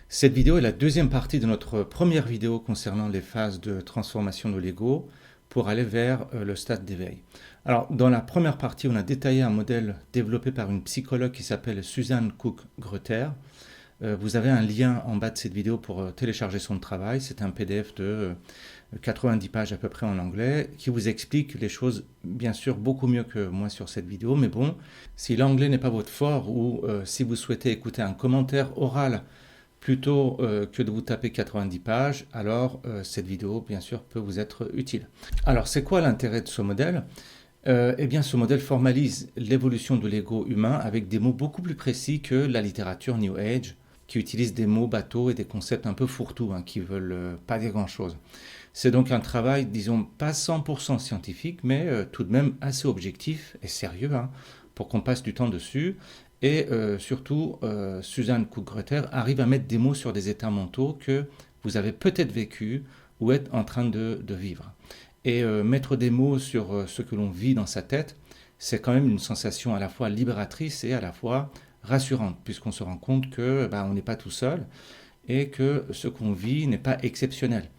Cette vidéo est la deuxième partie de notre première vidéo concernant les phases de transformation de l'ego pour aller vers le stade d'éveil. Alors, dans la première partie, on a détaillé un modèle développé par une psychologue qui s'appelle Suzanne Cook-Greuter. Vous avez un lien en bas de cette vidéo pour télécharger son travail. C'est un PDF de 90 pages à peu près en anglais qui vous explique les choses, bien sûr, beaucoup mieux que moi sur cette vidéo. Mais bon, si l'anglais n'est pas votre fort ou si vous souhaitez écouter un commentaire oral plutôt que de vous taper 90 pages, alors cette vidéo, bien sûr, peut vous être utile. Alors, c'est quoi l'intérêt de ce modèle? Eh bien, ce modèle formalise l'évolution de l'ego humain avec des mots beaucoup plus précis que la littérature New Age, qui utilise des mots bateaux et des concepts un peu fourre-tout, qui veulent pas dire grand-chose. C'est donc un travail, disons, pas 100% scientifique, mais tout de même assez objectif et sérieux, pour qu'on passe du temps dessus. Et surtout, Suzanne Cook-Greuter arrive à mettre des mots sur des états mentaux que vous avez peut-être vécu ou êtes en train de vivre. Et mettre des mots sur ce que l'on vit dans sa tête, c'est quand même une sensation à la fois libératrice et à la fois rassurante, puisqu'on se rend compte que on n'est pas tout seul et que ce qu'on vit n'est pas exceptionnel.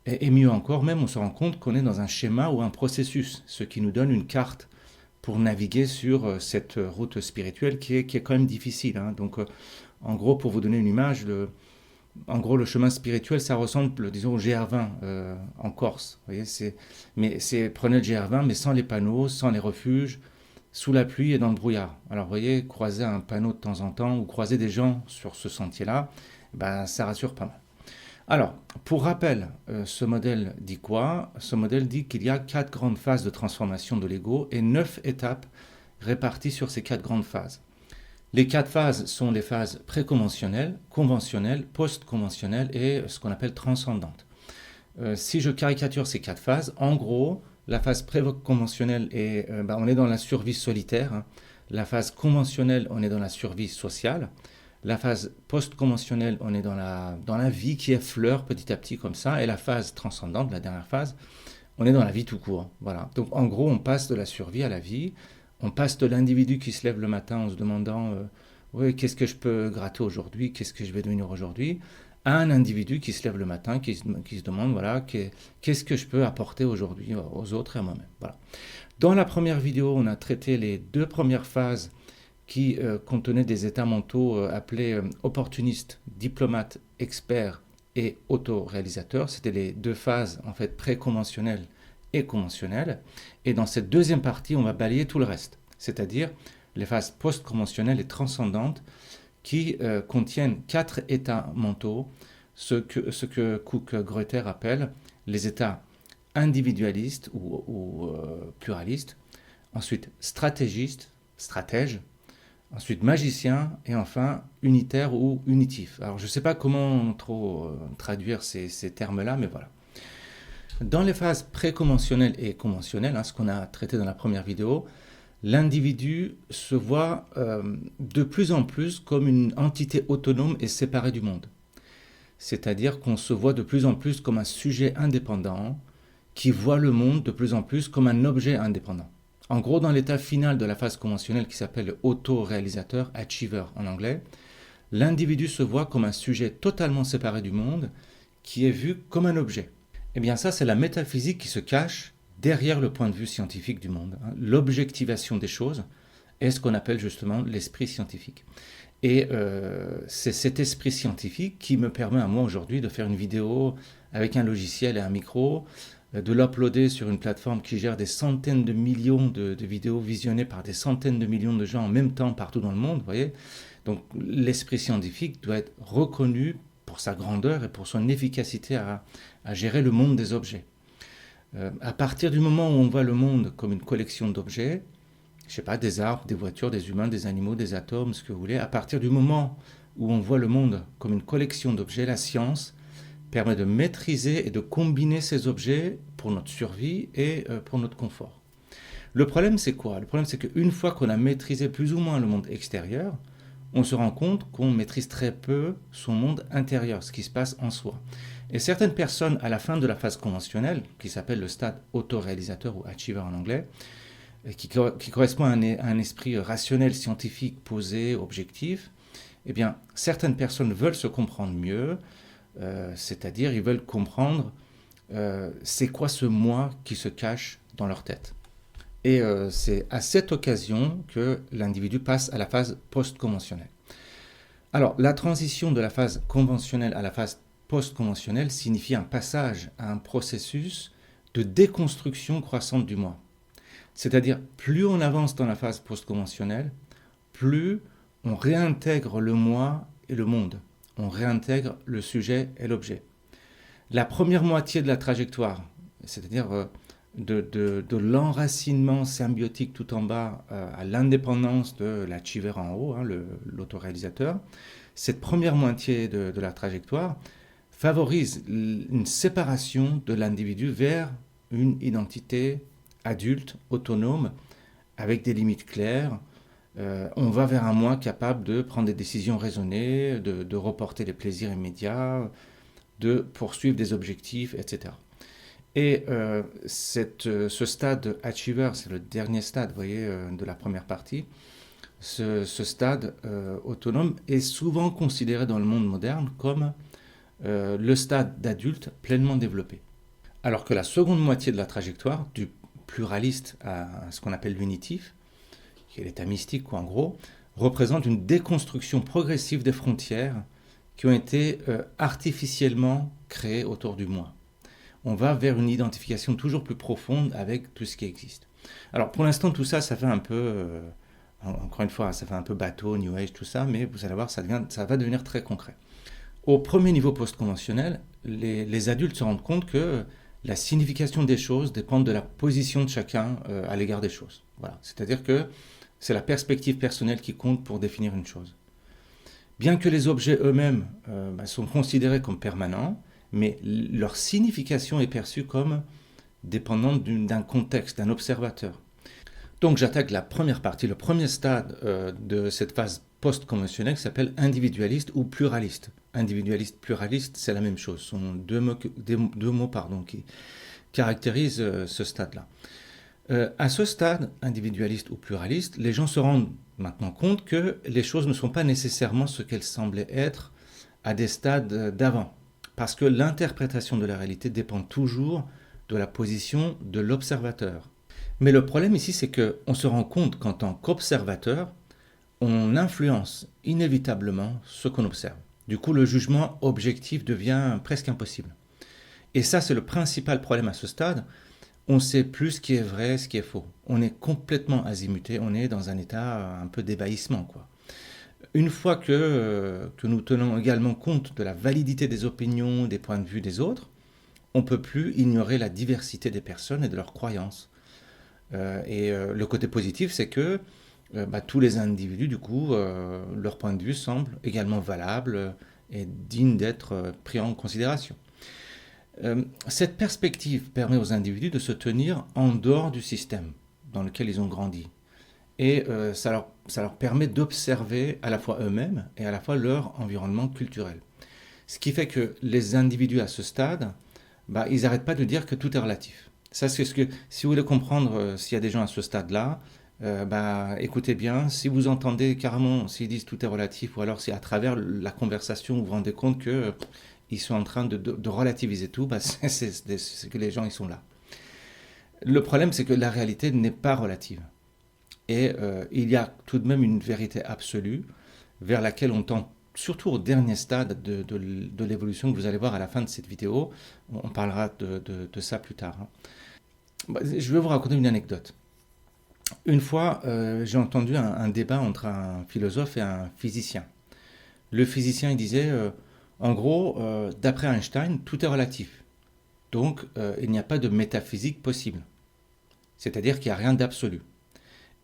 Et mieux encore, même, on se rend compte qu'on est dans un schéma ou un processus, ce qui nous donne une carte pour naviguer sur cette route spirituelle qui est quand même difficile. Donc, en gros, pour vous donner une image, en gros, le chemin spirituel, ça ressemble, disons, au GR20 en Corse. Vous voyez, prenez le GR20, mais sans les panneaux, sans les refuges, sous la pluie et dans le brouillard. Alors, vous voyez, croiser un panneau de temps en temps ou croiser des gens sur ce sentier-là, ça rassure pas mal. Alors, pour rappel, ce modèle dit quoi? Ce modèle dit qu'il y a 4 grandes phases de transformation de l'ego et 9 étapes réparties sur ces 4 grandes phases. Les 4 phases sont les phases préconventionnelles, conventionnelles, post-conventionnelles et ce qu'on appelle transcendantes. Si je caricature ces 4 phases, en gros, la phase préconventionnelle on est dans la survie solitaire. La phase conventionnelle, on est dans la survie sociale. La phase post-conventionnelle, on est dans la vie qui effleure petit à petit comme ça. Et la phase transcendante, la dernière phase, on est dans la vie tout court. Voilà. Donc en gros, on passe de la survie à la vie. On passe de l'individu qui se lève le matin en se demandant oui, qu'est-ce que je peux gratter aujourd'hui, qu'est-ce que je vais devenir aujourd'hui, à un individu qui se lève le matin, qui se demande voilà, qu'est-ce que je peux apporter aujourd'hui aux autres et à moi-même. Voilà. Dans la première vidéo, on a traité les 2 premières phases qui contenaient des états mentaux appelés opportunistes, diplomates, experts et autoréalisateurs. C'était les 2 phases en fait préconventionnelles et conventionnelles. Et dans cette deuxième partie, on va balayer tout le reste, c'est-à-dire les phases post-conventionnelles et transcendantes qui contiennent 4 états mentaux, ce que Cook-Greuter appelle les états individualistes ou pluralistes, ensuite stratégistes, stratèges, ensuite magicien et enfin unitaire ou unitif. Alors je ne sais pas comment trop traduire ces termes-là, mais voilà. Dans les phases préconventionnelles et conventionnelles, ce qu'on a traité dans la première vidéo, l'individu se voit de plus en plus comme une entité autonome et séparée du monde. C'est-à-dire qu'on se voit de plus en plus comme un sujet indépendant qui voit le monde de plus en plus comme un objet indépendant. En gros, dans l'état final de la phase conventionnelle qui s'appelle auto-réalisateur, achiever en anglais, l'individu se voit comme un sujet totalement séparé du monde qui est vu comme un objet. Eh bien ça, c'est la métaphysique qui se cache derrière le point de vue scientifique du monde. L'objectivation des choses est ce qu'on appelle justement l'esprit scientifique. Et c'est cet esprit scientifique qui me permet à moi aujourd'hui de faire une vidéo avec un logiciel et un micro, de l'uploader sur une plateforme qui gère des centaines de millions de vidéos visionnées par des centaines de millions de gens en même temps partout dans le monde, vous voyez. Donc l'esprit scientifique doit être reconnu pour sa grandeur et pour son efficacité à gérer le monde des objets. À partir du moment où on voit le monde comme une collection d'objets, je ne sais pas, des arbres, des voitures, des humains, des animaux, des atomes, ce que vous voulez, à partir du moment où on voit le monde comme une collection d'objets, la science permet de maîtriser et de combiner ces objets pour notre survie et pour notre confort. Le problème, c'est quoi? Le problème, c'est qu'une fois qu'on a maîtrisé plus ou moins le monde extérieur, on se rend compte qu'on maîtrise très peu son monde intérieur, ce qui se passe en soi. Et certaines personnes, à la fin de la phase conventionnelle, qui s'appelle le stade autoréalisateur ou achiever en anglais, qui correspond à un esprit rationnel, scientifique, posé, objectif, Eh bien, certaines personnes veulent se comprendre mieux, c'est-à-dire ils veulent comprendre c'est quoi ce moi qui se cache dans leur tête. Et c'est à cette occasion que l'individu passe à la phase post-conventionnelle. Alors, la transition de la phase conventionnelle à la phase post-conventionnelle signifie un passage à un processus de déconstruction croissante du moi. C'est-à-dire, plus on avance dans la phase post-conventionnelle, plus on réintègre le moi et le monde. On réintègre le sujet et l'objet. La première moitié de la trajectoire, c'est-à-dire de l'enracinement symbiotique tout en bas à l'indépendance de l'achiever en haut, hein, l'autoréalisateur, cette première moitié de la trajectoire favorise une séparation de l'individu vers une identité adulte, autonome, avec des limites claires. On va vers un moi capable de prendre des décisions raisonnées, de reporter les plaisirs immédiats, de poursuivre des objectifs, etc. Et ce stade achiever, c'est le dernier stade, vous voyez, de la première partie. Ce stade autonome est souvent considéré dans le monde moderne comme le stade d'adulte pleinement développé. Alors que la seconde moitié de la trajectoire, du pluraliste à ce qu'on appelle l'unitif, qui est l'état mystique, quoi, en gros, représente une déconstruction progressive des frontières qui ont été artificiellement créées autour du moi. On va vers une identification toujours plus profonde avec tout ce qui existe. Alors pour l'instant, tout ça, ça fait un peu, encore une fois, ça fait un peu bateau, New Age, tout ça, mais vous allez voir, ça va devenir très concret. Au premier niveau post-conventionnel, les adultes se rendent compte que la signification des choses dépend de la position de chacun à l'égard des choses. Voilà. C'est-à-dire que c'est la perspective personnelle qui compte pour définir une chose. Bien que les objets eux-mêmes sont considérés comme permanents, mais leur signification est perçue comme dépendante d'un contexte, d'un observateur. Donc j'attaque la première partie, le premier stade de cette phase post-conventionnelle qui s'appelle individualiste ou pluraliste. Individualiste, pluraliste, c'est la même chose. Ce sont deux mots qui caractérisent ce stade-là. À ce stade, individualiste ou pluraliste, les gens se rendent maintenant compte que les choses ne sont pas nécessairement ce qu'elles semblaient être à des stades d'avant. Parce que l'interprétation de la réalité dépend toujours de la position de l'observateur. Mais le problème ici, c'est qu'on se rend compte qu'en tant qu'observateur, on influence inévitablement ce qu'on observe. Du coup, le jugement objectif devient presque impossible. Et ça, c'est le principal problème à ce stade. On ne sait plus ce qui est vrai, ce qui est faux. On est complètement azimuté, on est dans un état un peu d'ébahissement, quoi. Une fois que nous tenons également compte de la validité des opinions, des points de vue des autres, on ne peut plus ignorer la diversité des personnes et de leurs croyances. Le côté positif, c'est que tous les individus, du coup, leur point de vue semble également valable et digne d'être pris en considération. Cette perspective permet aux individus de se tenir en dehors du système dans lequel ils ont grandi. Et ça leur permet d'observer à la fois eux-mêmes et à la fois leur environnement culturel. Ce qui fait que les individus à ce stade, ils n'arrêtent pas de dire que tout est relatif. Ça, c'est ce que, si vous voulez comprendre s'il y a des gens à ce stade-là, écoutez bien, si vous entendez carrément, s'ils disent tout est relatif, ou alors si à travers la conversation vous vous rendez compte qu'ils sont en train de relativiser tout, c'est que les gens ils sont là. Le problème, c'est que la réalité n'est pas relative. Et il y a tout de même une vérité absolue vers laquelle on tend, surtout au dernier stade de l'évolution que vous allez voir à la fin de cette vidéo. On parlera de ça plus tard. Je vais vous raconter une anecdote. Une fois, j'ai entendu un débat entre un philosophe et un physicien. Le physicien il disait, en gros, d'après Einstein, tout est relatif. Donc, il n'y a pas de métaphysique possible. C'est-à-dire qu'il n'y a rien d'absolu.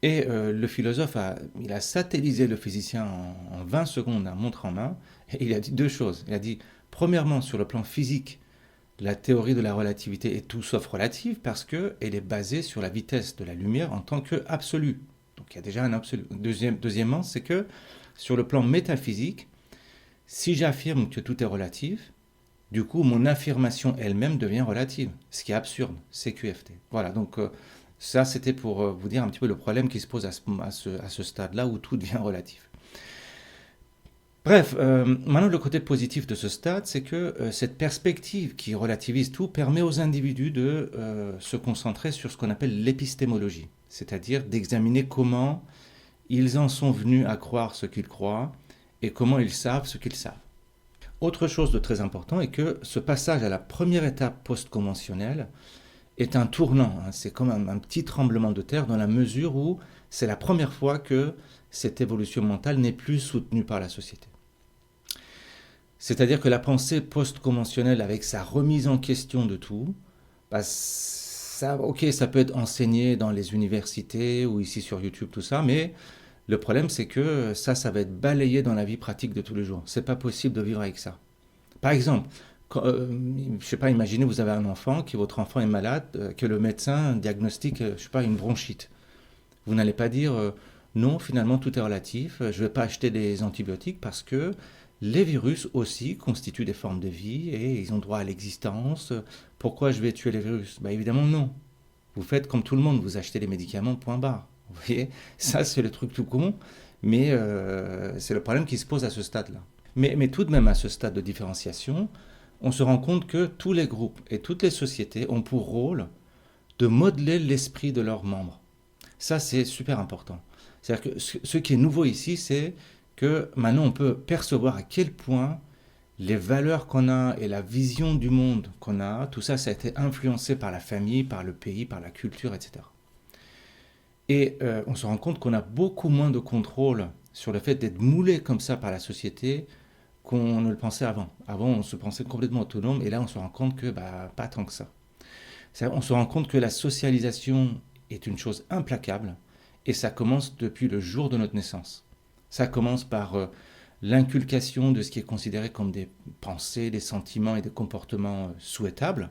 Et le philosophe a satellisé le physicien en 20 secondes, à montre en main, et il a dit deux choses. Il a dit, premièrement, sur le plan physique, la théorie de la relativité est tout sauf relative parce qu'elle est basée sur la vitesse de la lumière en tant qu'absolue. Donc il y a déjà un absolu. Deuxièmement, c'est que sur le plan métaphysique, si j'affirme que tout est relatif, du coup, mon affirmation elle-même devient relative, ce qui est absurde, c'est QFT. Voilà, donc ça, c'était pour vous dire un petit peu le problème qui se pose à ce stade-là où tout devient relatif. Bref, maintenant le côté positif de ce stade, c'est que cette perspective qui relativise tout permet aux individus de se concentrer sur ce qu'on appelle l'épistémologie, c'est-à-dire d'examiner comment ils en sont venus à croire ce qu'ils croient et comment ils savent ce qu'ils savent. Autre chose de très important est que ce passage à la première étape post-conventionnelle est un tournant, hein. C'est comme un petit tremblement de terre dans la mesure où c'est la première fois que cette évolution mentale n'est plus soutenue par la société. C'est-à-dire que la pensée post-conventionnelle, avec sa remise en question de tout, bah, ça, ok, ça peut être enseigné dans les universités ou ici sur YouTube, tout ça, mais le problème, c'est que ça va être balayé dans la vie pratique de tous les jours. C'est pas possible de vivre avec ça. Par exemple, je sais pas, imaginez vous avez un enfant, que votre enfant est malade, que le médecin diagnostique, je sais pas, une bronchite. Vous n'allez pas dire non, finalement tout est relatif, je ne vais pas acheter des antibiotiques parce que les virus aussi constituent des formes de vie et ils ont droit à l'existence. Pourquoi je vais tuer les virus? Bah évidemment non. Vous faites comme tout le monde, vous achetez les médicaments, point barre. Vous voyez, ça c'est le truc tout con, mais c'est le problème qui se pose à ce stade-là. Mais tout de même à ce stade de différenciation, on se rend compte que tous les groupes et toutes les sociétés ont pour rôle de modeler l'esprit de leurs membres. Ça, c'est super important. C'est-à-dire que ce qui est nouveau ici, c'est que maintenant on peut percevoir à quel point les valeurs qu'on a et la vision du monde qu'on a, tout ça, ça a été influencé par la famille, par le pays, par la culture, etc. Et on se rend compte qu'on a beaucoup moins de contrôle sur le fait d'être moulé comme ça par la société qu'on ne le pensait avant. Avant, on se pensait complètement autonome et là, on se rend compte que pas tant que ça. On se rend compte que la socialisation est une chose implacable et ça commence depuis le jour de notre naissance. Ça commence par l'inculcation de ce qui est considéré comme des pensées, des sentiments et des comportements souhaitables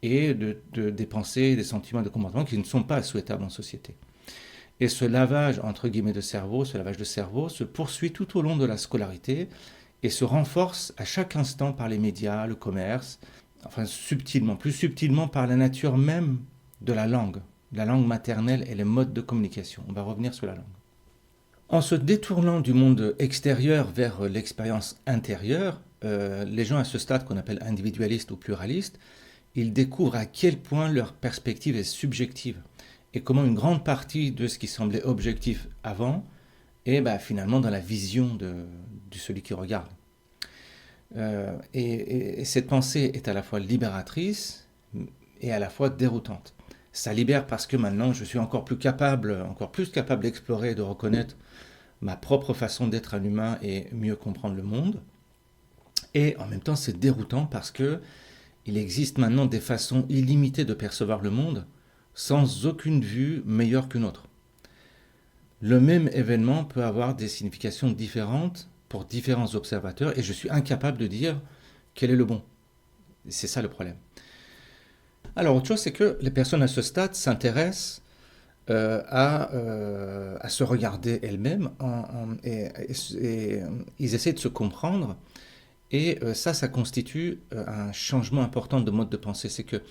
et des pensées et des sentiments et des comportements qui ne sont pas souhaitables en société. Et ce lavage, entre guillemets, de cerveau, ce lavage de cerveau se poursuit tout au long de la scolarité et se renforce à chaque instant par les médias, le commerce, enfin subtilement, plus subtilement par la nature même de la langue maternelle et les modes de communication. On va revenir sur la langue. En se détournant du monde extérieur vers l'expérience intérieure, les gens à ce stade qu'on appelle individualiste ou pluraliste, ils découvrent à quel point leur perspective est subjective et comment une grande partie de ce qui semblait objectif avant est finalement dans la vision de celui qui regarde. Et cette pensée est à la fois libératrice et à la fois déroutante. Ça libère parce que maintenant je suis encore plus capable d'explorer et de reconnaître ma propre façon d'être un humain et mieux comprendre le monde. Et en même temps c'est déroutant parce que il existe maintenant des façons illimitées de percevoir le monde sans aucune vue meilleure qu'une autre. Le même événement peut avoir des significations différentes pour différents observateurs et je suis incapable de dire quel est le bon. C'est ça le problème. Alors autre chose, c'est que les personnes à ce stade s'intéressent à se regarder elles-mêmes et ils essaient de se comprendre et ça constitue un changement important de mode de pensée. C'est que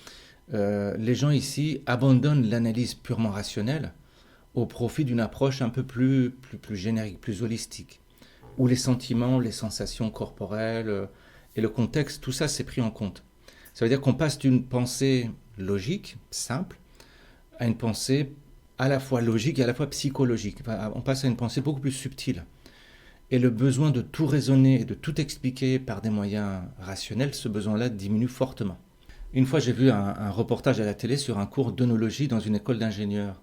les gens ici abandonnent l'analyse purement rationnelle au profit d'une approche un peu plus générique, plus holistique, où les sentiments, les sensations corporelles et le contexte, tout ça c'est pris en compte. Ça veut dire qu'on passe d'une pensée logique, simple, à une pensée à la fois logique et à la fois psychologique. Enfin, on passe à une pensée beaucoup plus subtile. Et le besoin de tout raisonner et de tout expliquer par des moyens rationnels, ce besoin-là diminue fortement. Une fois, j'ai vu un reportage à la télé sur un cours d'œnologie dans une école d'ingénieurs.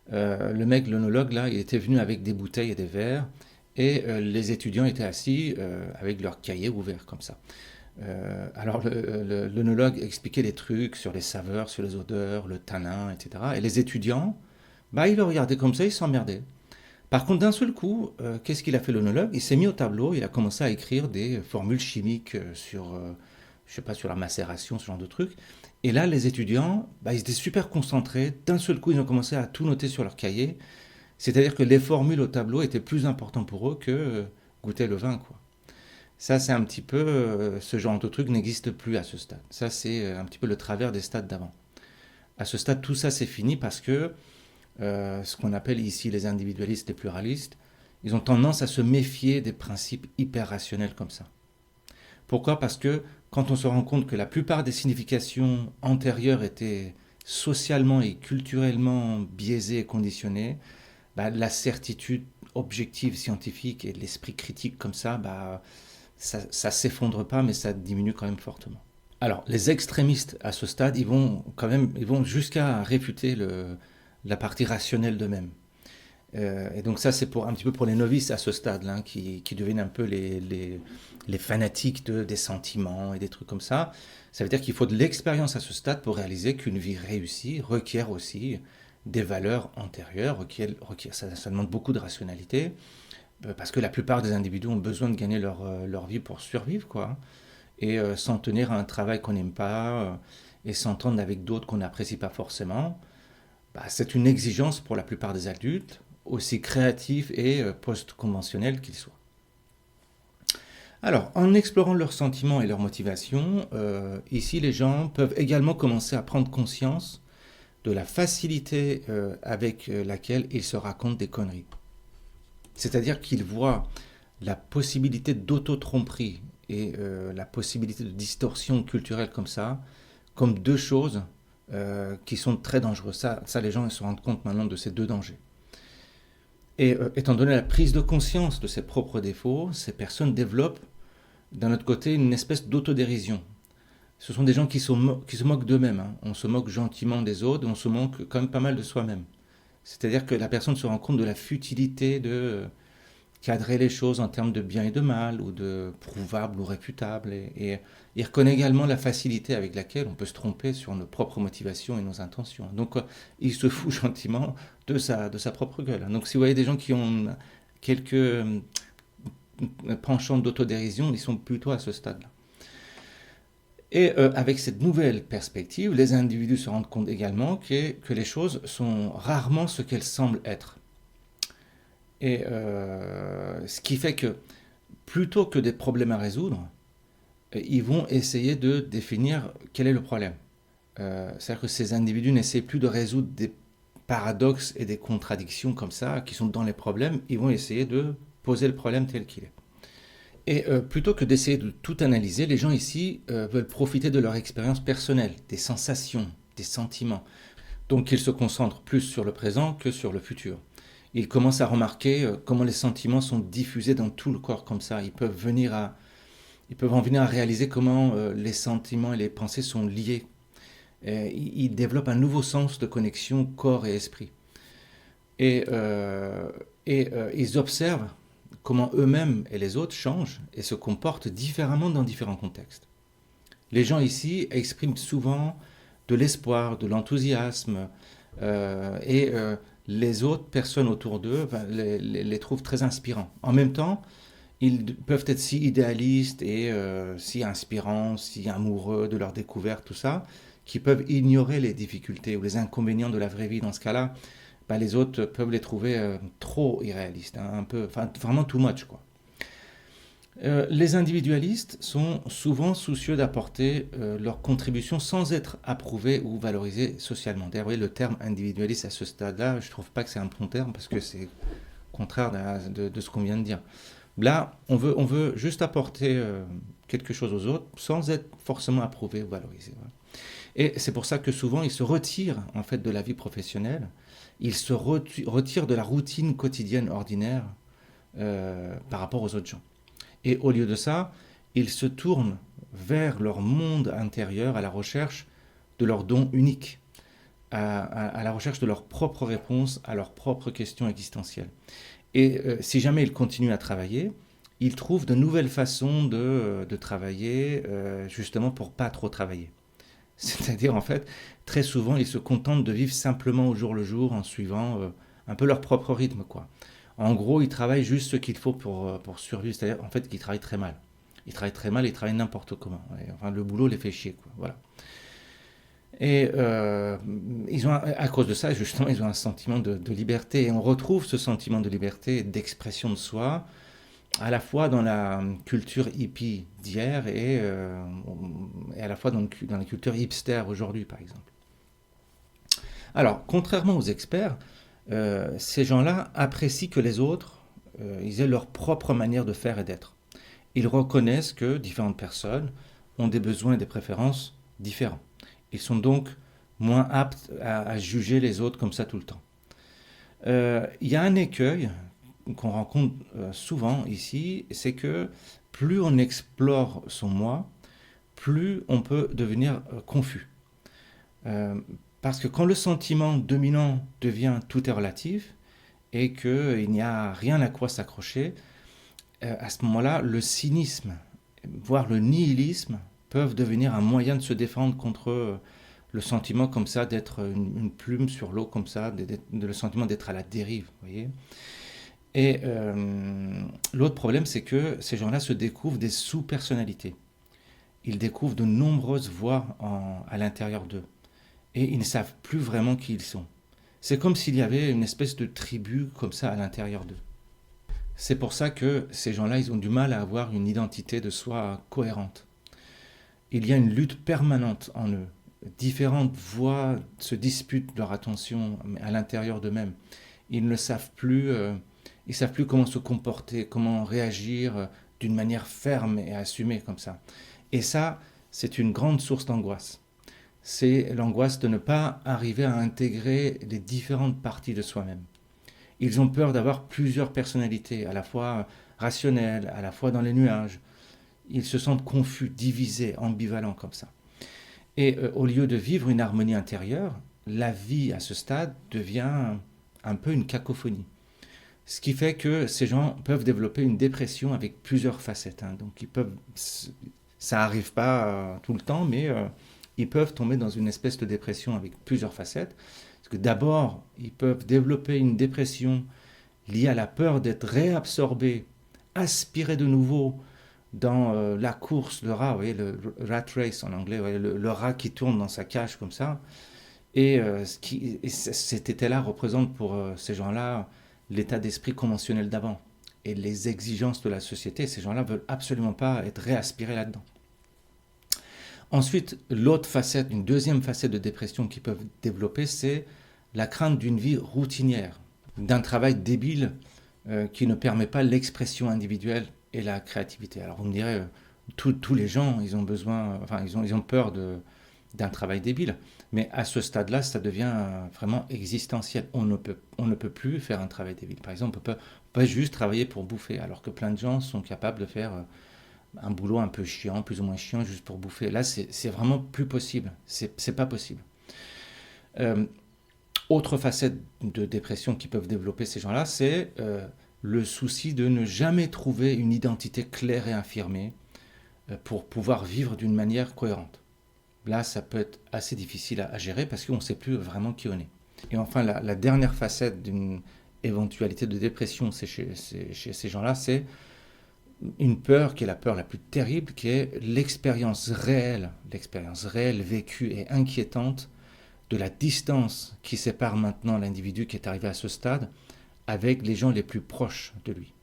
Le mec, l'œnologue, là, il était venu avec des bouteilles et des verres, et les étudiants étaient assis avec leurs cahiers ouverts, comme ça. Alors, l'œnologue expliquait les trucs sur les saveurs, sur les odeurs, le tanin, etc. Et les étudiants, ils le regardaient comme ça, ils s'emmerdaient. Par contre, d'un seul coup, qu'est-ce qu'il a fait l'œnologue? Il s'est mis au tableau, il a commencé à écrire des formules chimiques sur, je sais pas, sur la macération, ce genre de trucs. Et là, les étudiants, ils étaient super concentrés. D'un seul coup, ils ont commencé à tout noter sur leur cahier. C'est-à-dire que les formules au tableau étaient plus importantes pour eux que goûter le vin, quoi. Ça, c'est un petit peu, ce genre de truc n'existe plus à ce stade. Ça, c'est un petit peu le travers des stades d'avant. À ce stade, tout ça, c'est fini parce que ce qu'on appelle ici les individualistes et pluralistes, Ils ont tendance à se méfier des principes hyper rationnels comme ça. Pourquoi? Parce que quand on se rend compte que la plupart des significations antérieures étaient socialement et culturellement biaisées et conditionnées, bah, la certitude objective scientifique et l'esprit critique comme ça, bah, ça s'effondre pas, mais ça diminue quand même fortement. Alors, les extrémistes à ce stade, ils vont jusqu'à réfuter la partie rationnelle d'eux-mêmes. Et donc ça, c'est un petit peu pour les novices à ce stade-là, hein, qui deviennent un peu les fanatiques des sentiments et des trucs comme ça. Ça veut dire qu'il faut de l'expérience à ce stade pour réaliser qu'une vie réussie requiert aussi des valeurs antérieures, ça demande beaucoup de rationalité, parce que la plupart des individus ont besoin de gagner leur vie pour survivre, quoi. Et s'en tenir à un travail qu'on n'aime pas, et s'entendre avec d'autres qu'on n'apprécie pas forcément, bah, c'est une exigence pour la plupart des adultes, aussi créatifs et post-conventionnels qu'ils soient. Alors, en explorant leurs sentiments et leurs motivations, ici les gens peuvent également commencer à prendre conscience de la facilité avec laquelle ils se racontent des conneries. C'est-à-dire qu'ils voient la possibilité d'auto-tromperie et la possibilité de distorsion culturelle comme ça, comme deux choses qui sont très dangereuses. Ça, les gens ils se rendent compte maintenant de ces deux dangers. Et étant donné la prise de conscience de ses propres défauts, ces personnes développent d'un autre côté une espèce d'autodérision. Ce sont des gens qui se moquent d'eux-mêmes, hein. On se moque gentiment des autres, et on se moque quand même pas mal de soi-même. C'est-à-dire que la personne se rend compte de la futilité de cadrer les choses en termes de bien et de mal, ou de prouvable ou réfutable. Et il reconnaît également la facilité avec laquelle on peut se tromper sur nos propres motivations et nos intentions. Donc il se fout gentiment de sa propre gueule. Donc si vous voyez des gens qui ont quelques penchants d'autodérision, ils sont plutôt à ce stade-là. Et avec cette nouvelle perspective, les individus se rendent compte également que les choses sont rarement ce qu'elles semblent être. Et ce qui fait que plutôt que des problèmes à résoudre, ils vont essayer de définir quel est le problème. C'est-à-dire que ces individus n'essaient plus de résoudre des paradoxes et des contradictions comme ça, qui sont dans les problèmes, ils vont essayer de poser le problème tel qu'il est. Et plutôt que d'essayer de tout analyser, les gens ici veulent profiter de leur expérience personnelle, des sensations, des sentiments. Donc ils se concentrent plus sur le présent que sur le futur. Ils commencent à remarquer comment les sentiments sont diffusés dans tout le corps comme ça. Ils peuvent en venir à réaliser comment les sentiments et les pensées sont liés. Ils développent un nouveau sens de connexion corps et esprit. Et ils observent comment eux-mêmes et les autres changent et se comportent différemment dans différents contextes. Les gens ici expriment souvent de l'espoir, de l'enthousiasme, et les autres personnes autour d'eux les trouvent très inspirants. En même temps, ils peuvent être si idéalistes et si inspirants, si amoureux de leur découverte, tout ça, qu'ils peuvent ignorer les difficultés ou les inconvénients de la vraie vie. Dans ce cas-là, bah, les autres peuvent les trouver trop irréalistes, hein, vraiment too much, quoi. Les individualistes sont souvent soucieux d'apporter leur contribution sans être approuvés ou valorisés socialement. D'ailleurs, vous voyez, le terme individualiste à ce stade-là, je ne trouve pas que c'est un bon terme parce que c'est contraire de ce qu'on vient de dire. Là, on veut juste apporter quelque chose aux autres sans être forcément approuvé ou valorisé. Voilà. Et c'est pour ça que souvent, ils se retirent en fait de la vie professionnelle. Ils se retirent de la routine quotidienne ordinaire par rapport aux autres gens. Et au lieu de ça, ils se tournent vers leur monde intérieur à la recherche de leurs dons uniques, à la recherche de leurs propres réponses à leurs propres questions existentielles. Et si jamais ils continuent à travailler, ils trouvent de nouvelles façons de travailler, justement pour pas trop travailler. C'est-à-dire, en fait, très souvent, ils se contentent de vivre simplement au jour le jour en suivant un peu leur propre rythme, quoi. En gros, ils travaillent juste ce qu'il faut pour survivre. C'est-à-dire, en fait, qu'ils travaillent très mal. Ils travaillent très mal, ils travaillent n'importe comment. Et, enfin, le boulot les fait chier, quoi. Voilà. Et à cause de ça, justement, ils ont un sentiment de liberté. Et on retrouve ce sentiment de liberté, d'expression de soi, à la fois dans la culture hippie d'hier et à la fois dans la culture hipster aujourd'hui, par exemple. Alors, contrairement aux experts, ces gens-là apprécient que les autres ils aient leur propre manière de faire et d'être. Ils reconnaissent que différentes personnes ont des besoins et des préférences différents. Ils sont donc moins aptes à juger les autres comme ça tout le temps. Il y a un écueil qu'on rencontre souvent ici, c'est que plus on explore son moi, plus on peut devenir confus. Parce que quand le sentiment dominant devient tout est relatif et qu'il n'y a rien à quoi s'accrocher, à ce moment-là, le cynisme, voire le nihilisme, peuvent devenir un moyen de se défendre contre le sentiment comme ça d'être une plume sur l'eau, comme ça, le sentiment d'être à la dérive, voyez. Et l'autre problème, c'est que ces gens-là se découvrent des sous-personnalités. Ils découvrent de nombreuses voix à l'intérieur d'eux. Et ils ne savent plus vraiment qui ils sont. C'est comme s'il y avait une espèce de tribu comme ça à l'intérieur d'eux. C'est pour ça que ces gens-là, ils ont du mal à avoir une identité de soi cohérente. Il y a une lutte permanente en eux. Différentes voix se disputent leur attention à l'intérieur d'eux-mêmes. Ils ne savent plus, ils savent plus comment se comporter, comment réagir d'une manière ferme et assumée comme ça. Et ça, c'est une grande source d'angoisse. C'est l'angoisse de ne pas arriver à intégrer les différentes parties de soi-même. Ils ont peur d'avoir plusieurs personnalités, à la fois rationnelles, à la fois dans les nuages. Ils se sentent confus, divisés, ambivalents comme ça. Et au lieu de vivre une harmonie intérieure, la vie à ce stade devient un peu une cacophonie. Ce qui fait que ces gens peuvent développer une dépression avec plusieurs facettes. Donc ça n'arrive pas tout le temps, mais ils peuvent tomber dans une espèce de dépression avec plusieurs facettes. Parce que d'abord, ils peuvent développer une dépression liée à la peur d'être réabsorbés, aspirés de nouveau dans la course, le rat, vous voyez, le rat race en anglais, vous voyez, le rat qui tourne dans sa cage comme ça. Et cet état-là représente pour ces gens-là l'état d'esprit conventionnel d'avant et les exigences de la société. Ces gens-là ne veulent absolument pas être réaspirés là-dedans. Ensuite, l'autre facette, une deuxième facette de dépression qu'ils peuvent développer, c'est la crainte d'une vie routinière, d'un travail débile qui ne permet pas l'expression individuelle et la créativité. Alors vous me direz, tous les gens, ils ont besoin, enfin ils ont peur d'un travail débile, mais à ce stade-là, ça devient vraiment existentiel. On ne peut plus faire un travail débile. Par exemple, on ne peut pas juste travailler pour bouffer, alors que plein de gens sont capables de faire un boulot un peu chiant, plus ou moins chiant, juste pour bouffer. Là, c'est vraiment plus possible. C'est pas possible. Autre facette de dépression qui peuvent développer ces gens-là, c'est le souci de ne jamais trouver une identité claire et affirmée pour pouvoir vivre d'une manière cohérente. Là, ça peut être assez difficile à gérer parce qu'on ne sait plus vraiment qui on est. Et enfin, la dernière facette d'une éventualité de dépression chez ces gens-là, c'est une peur qui est la peur la plus terrible, qui est l'expérience réelle vécue et inquiétante de la distance qui sépare maintenant l'individu qui est arrivé à ce stade avec les gens les plus proches de lui.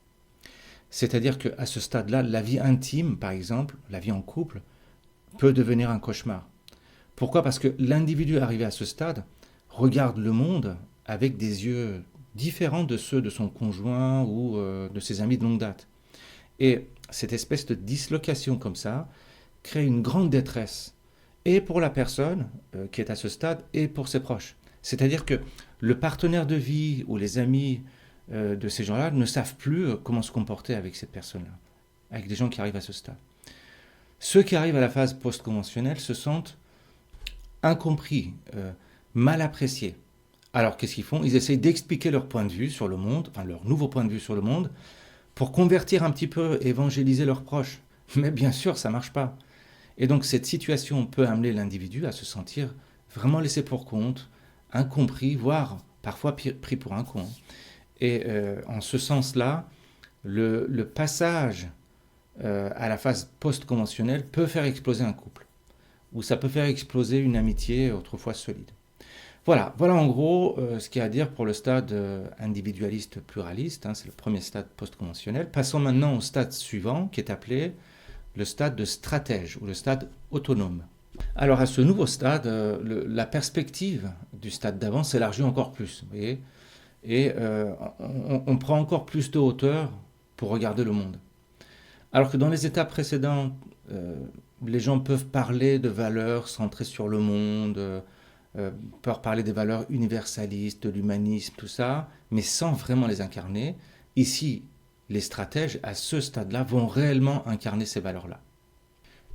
C'est-à-dire qu'à ce stade-là, la vie intime, par exemple, la vie en couple, peut devenir un cauchemar. Pourquoi ? Parce que l'individu arrivé à ce stade regarde le monde avec des yeux différents de ceux de son conjoint ou de ses amis de longue date. Et cette espèce de dislocation comme ça crée une grande détresse, et pour la personne qui est à ce stade, et pour ses proches. C'est-à-dire que le partenaire de vie ou les amis de ces gens-là ne savent plus comment se comporter avec cette personne-là, avec des gens qui arrivent à ce stade. Ceux qui arrivent à la phase post-conventionnelle se sentent incompris, mal appréciés. Alors qu'est-ce qu'ils font ? Ils essayent d'expliquer leur point de vue sur le monde, enfin leur nouveau point de vue sur le monde, pour convertir un petit peu, évangéliser leurs proches. Mais bien sûr, ça ne marche pas. Et donc cette situation peut amener l'individu à se sentir vraiment laissé pour compte, incompris, voire parfois pris pour un con. Et en ce sens-là, le passage à la phase post-conventionnelle peut faire exploser un couple, ou ça peut faire exploser une amitié autrefois solide. Voilà en gros ce qu'il y a à dire pour le stade individualiste pluraliste, c'est le premier stade post-conventionnel. Passons maintenant au stade suivant, qui est appelé le stade de stratège, ou le stade autonome. Alors à ce nouveau stade, la perspective du stade d'avant s'élargit encore plus, vous voyez. et on prend encore plus de hauteur pour regarder le monde. Alors que dans les étapes précédentes, les gens peuvent parler de valeurs centrées sur le monde, peuvent parler des valeurs universalistes, de l'humanisme, tout ça, mais sans vraiment les incarner. Ici, les stratèges, à ce stade-là, vont réellement incarner ces valeurs-là.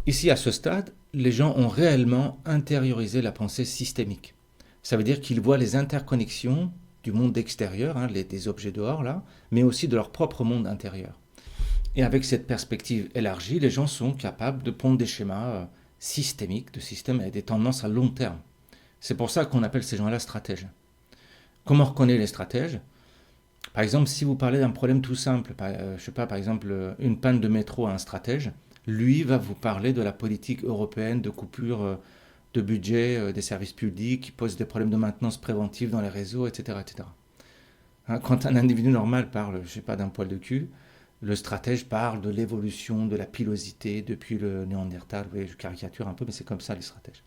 Ici, à ce stade, les gens ont réellement intériorisé la pensée systémique. Ça veut dire qu'ils voient les interconnexions du monde extérieur, hein, des objets dehors, là, mais aussi de leur propre monde intérieur. Et avec cette perspective élargie, les gens sont capables de pondre des schémas systémiques, de systèmes avec des tendances à long terme. C'est pour ça qu'on appelle ces gens-là stratèges. Comment on reconnaît les stratèges? Par exemple, si vous parlez d'un problème tout simple, je sais pas, par exemple, une panne de métro à un stratège, lui va vous parler de la politique européenne de coupure de budget des services publics, qui pose des problèmes de maintenance préventive dans les réseaux, etc. etc. Hein, quand un individu normal parle, je sais pas, d'un poil de cul, le stratège parle de l'évolution de la pilosité depuis le Néandertal. Vous voyez, je caricature un peu, mais c'est comme ça les stratèges.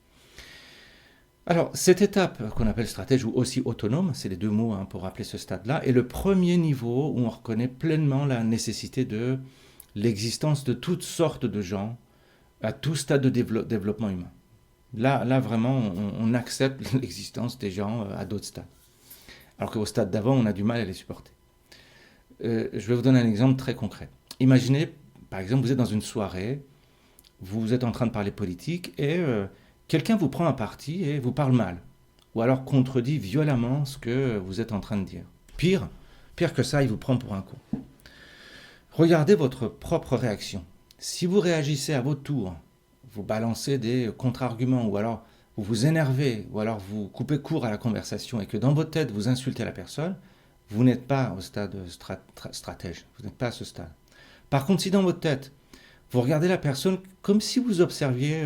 Alors, cette étape qu'on appelle stratège ou aussi autonome, c'est les deux mots hein, pour rappeler ce stade-là, est le premier niveau où on reconnaît pleinement la nécessité de l'existence de toutes sortes de gens à tout stade de développement humain. Là vraiment, on accepte l'existence des gens à d'autres stades. Alors qu'au stade d'avant, on a du mal à les supporter. Je vais vous donner un exemple très concret. Imaginez, par exemple, vous êtes dans une soirée, vous êtes en train de parler politique et quelqu'un vous prend un parti et vous parle mal. Ou alors contredit violemment ce que vous êtes en train de dire. Pire que ça, il vous prend pour un con. Regardez votre propre réaction. Si vous réagissez à votre tour, vous balancez des contre-arguments, ou alors vous vous énervez, ou alors vous coupez court à la conversation et que dans votre tête vous insultez la personne, vous n'êtes pas au stade stratège, vous n'êtes pas à ce stade. Par contre, si dans votre tête, vous regardez la personne comme si vous observiez,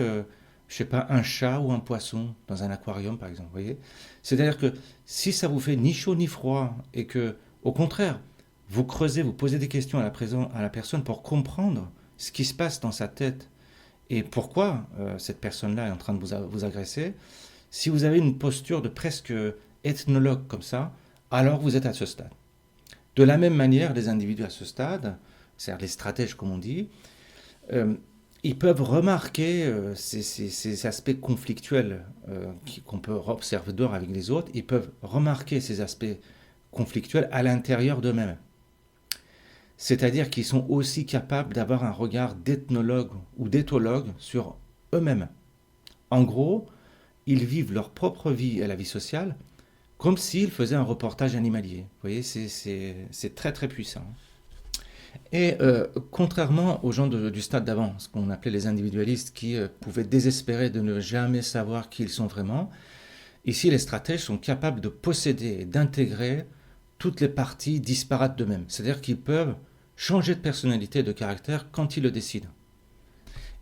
je sais pas, un chat ou un poisson dans un aquarium par exemple, vous voyez, c'est-à-dire que si ça vous fait ni chaud ni froid et que, au contraire, vous creusez, vous posez des questions à la personne pour comprendre ce qui se passe dans sa tête et pourquoi cette personne-là est en train de vous agresser, si vous avez une posture de presque ethnologue comme ça, alors vous êtes à ce stade. De la même manière, les individus à ce stade, c'est-à-dire les stratèges comme on dit, ils peuvent remarquer ces aspects conflictuels qu'on peut observer dehors avec les autres, ils peuvent remarquer ces aspects conflictuels à l'intérieur d'eux-mêmes. C'est-à-dire qu'ils sont aussi capables d'avoir un regard d'ethnologue ou d'éthologue sur eux-mêmes. En gros, ils vivent leur propre vie et la vie sociale comme s'ils faisaient un reportage animalier. Vous voyez, c'est très très puissant. Et contrairement aux gens du stade d'avant, ce qu'on appelait les individualistes qui pouvaient désespérer de ne jamais savoir qui ils sont vraiment, ici les stratèges sont capables de posséder et d'intégrer toutes les parties disparates d'eux-mêmes. C'est-à-dire qu'ils peuvent changer de personnalité et de caractère quand ils le décident.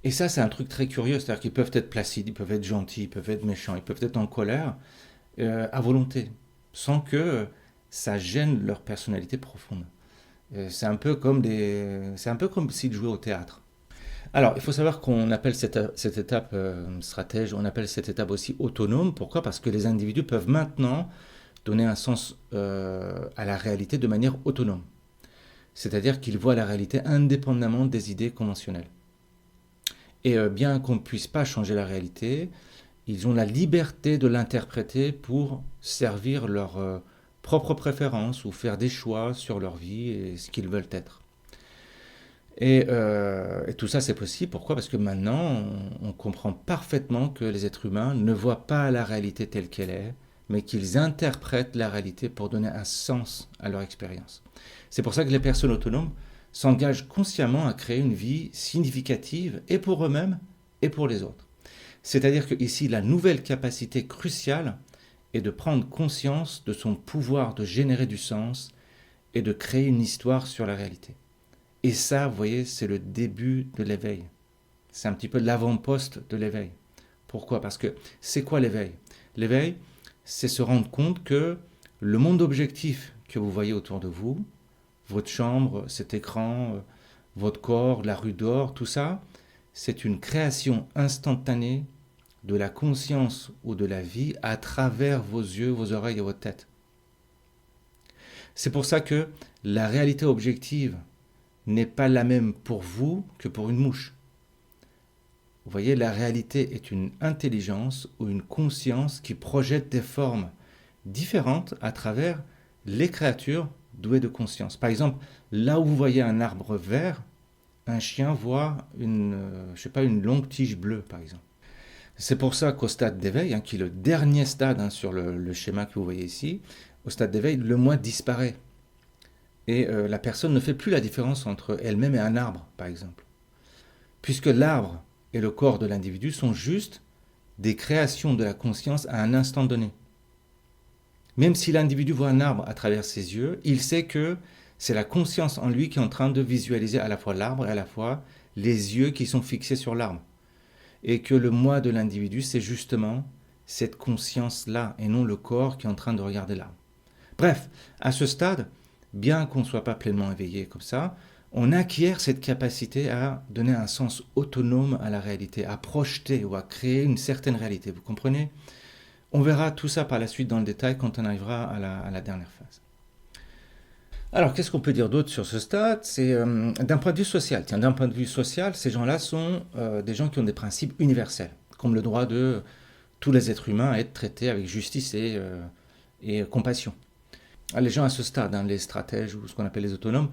Et ça, c'est un truc très curieux, c'est-à-dire qu'ils peuvent être placides, ils peuvent être gentils, ils peuvent être méchants, ils peuvent être en colère à volonté, sans que ça gêne leur personnalité profonde. C'est un peu comme s'ils jouaient au théâtre. Alors, il faut savoir qu'on appelle cette étape stratège, on appelle cette étape aussi autonome. Pourquoi? Parce que les individus peuvent maintenant donner un sens à la réalité de manière autonome. C'est-à-dire qu'ils voient la réalité indépendamment des idées conventionnelles. Et bien qu'on ne puisse pas changer la réalité, ils ont la liberté de l'interpréter pour servir leur propre préférence ou faire des choix sur leur vie et ce qu'ils veulent être. Et tout ça, c'est possible. Pourquoi? Parce que maintenant, on comprend parfaitement que les êtres humains ne voient pas la réalité telle qu'elle est, mais qu'ils interprètent la réalité pour donner un sens à leur expérience. C'est pour ça que les personnes autonomes s'engagent consciemment à créer une vie significative et pour eux-mêmes et pour les autres. C'est-à-dire que ici, la nouvelle capacité cruciale est de prendre conscience de son pouvoir de générer du sens et de créer une histoire sur la réalité. Et ça, vous voyez, c'est le début de l'éveil. C'est un petit peu l'avant-poste de l'éveil. Pourquoi? Parce que c'est quoi l'éveil? L'éveil, c'est se rendre compte que le monde objectif que vous voyez autour de vous, votre chambre, cet écran, votre corps, la rue dehors, tout ça, c'est une création instantanée de la conscience ou de la vie à travers vos yeux, vos oreilles et votre tête. C'est pour ça que la réalité objective n'est pas la même pour vous que pour une mouche. Vous voyez, la réalité est une intelligence ou une conscience qui projette des formes différentes à travers les créatures douées de conscience. Par exemple, là où vous voyez un arbre vert, un chien voit je sais pas, une longue tige bleue, par exemple. C'est pour ça qu'au stade d'éveil, qui est le dernier stade sur le schéma que vous voyez ici, au stade d'éveil, le moi disparaît. Et la personne ne fait plus la différence entre elle-même et un arbre, par exemple. Puisque l'arbre et le corps de l'individu sont juste des créations de la conscience à un instant donné. Même si l'individu voit un arbre à travers ses yeux, il sait que c'est la conscience en lui qui est en train de visualiser à la fois l'arbre et à la fois les yeux qui sont fixés sur l'arbre. Et que le moi de l'individu, c'est justement cette conscience-là, et non le corps qui est en train de regarder l'arbre. Bref, à ce stade, bien qu'on ne soit pas pleinement éveillé comme ça, on acquiert cette capacité à donner un sens autonome à la réalité, à projeter ou à créer une certaine réalité. Vous comprenez ? On verra tout ça par la suite dans le détail quand on arrivera à la dernière phase. Alors, qu'est-ce qu'on peut dire d'autre sur ce stade ? C'est d'un point de vue social. Tiens, d'un point de vue social, ces gens-là sont des gens qui ont des principes universels, comme le droit de tous les êtres humains à être traités avec justice et compassion. Les gens à ce stade, les stratèges ou ce qu'on appelle les autonomes,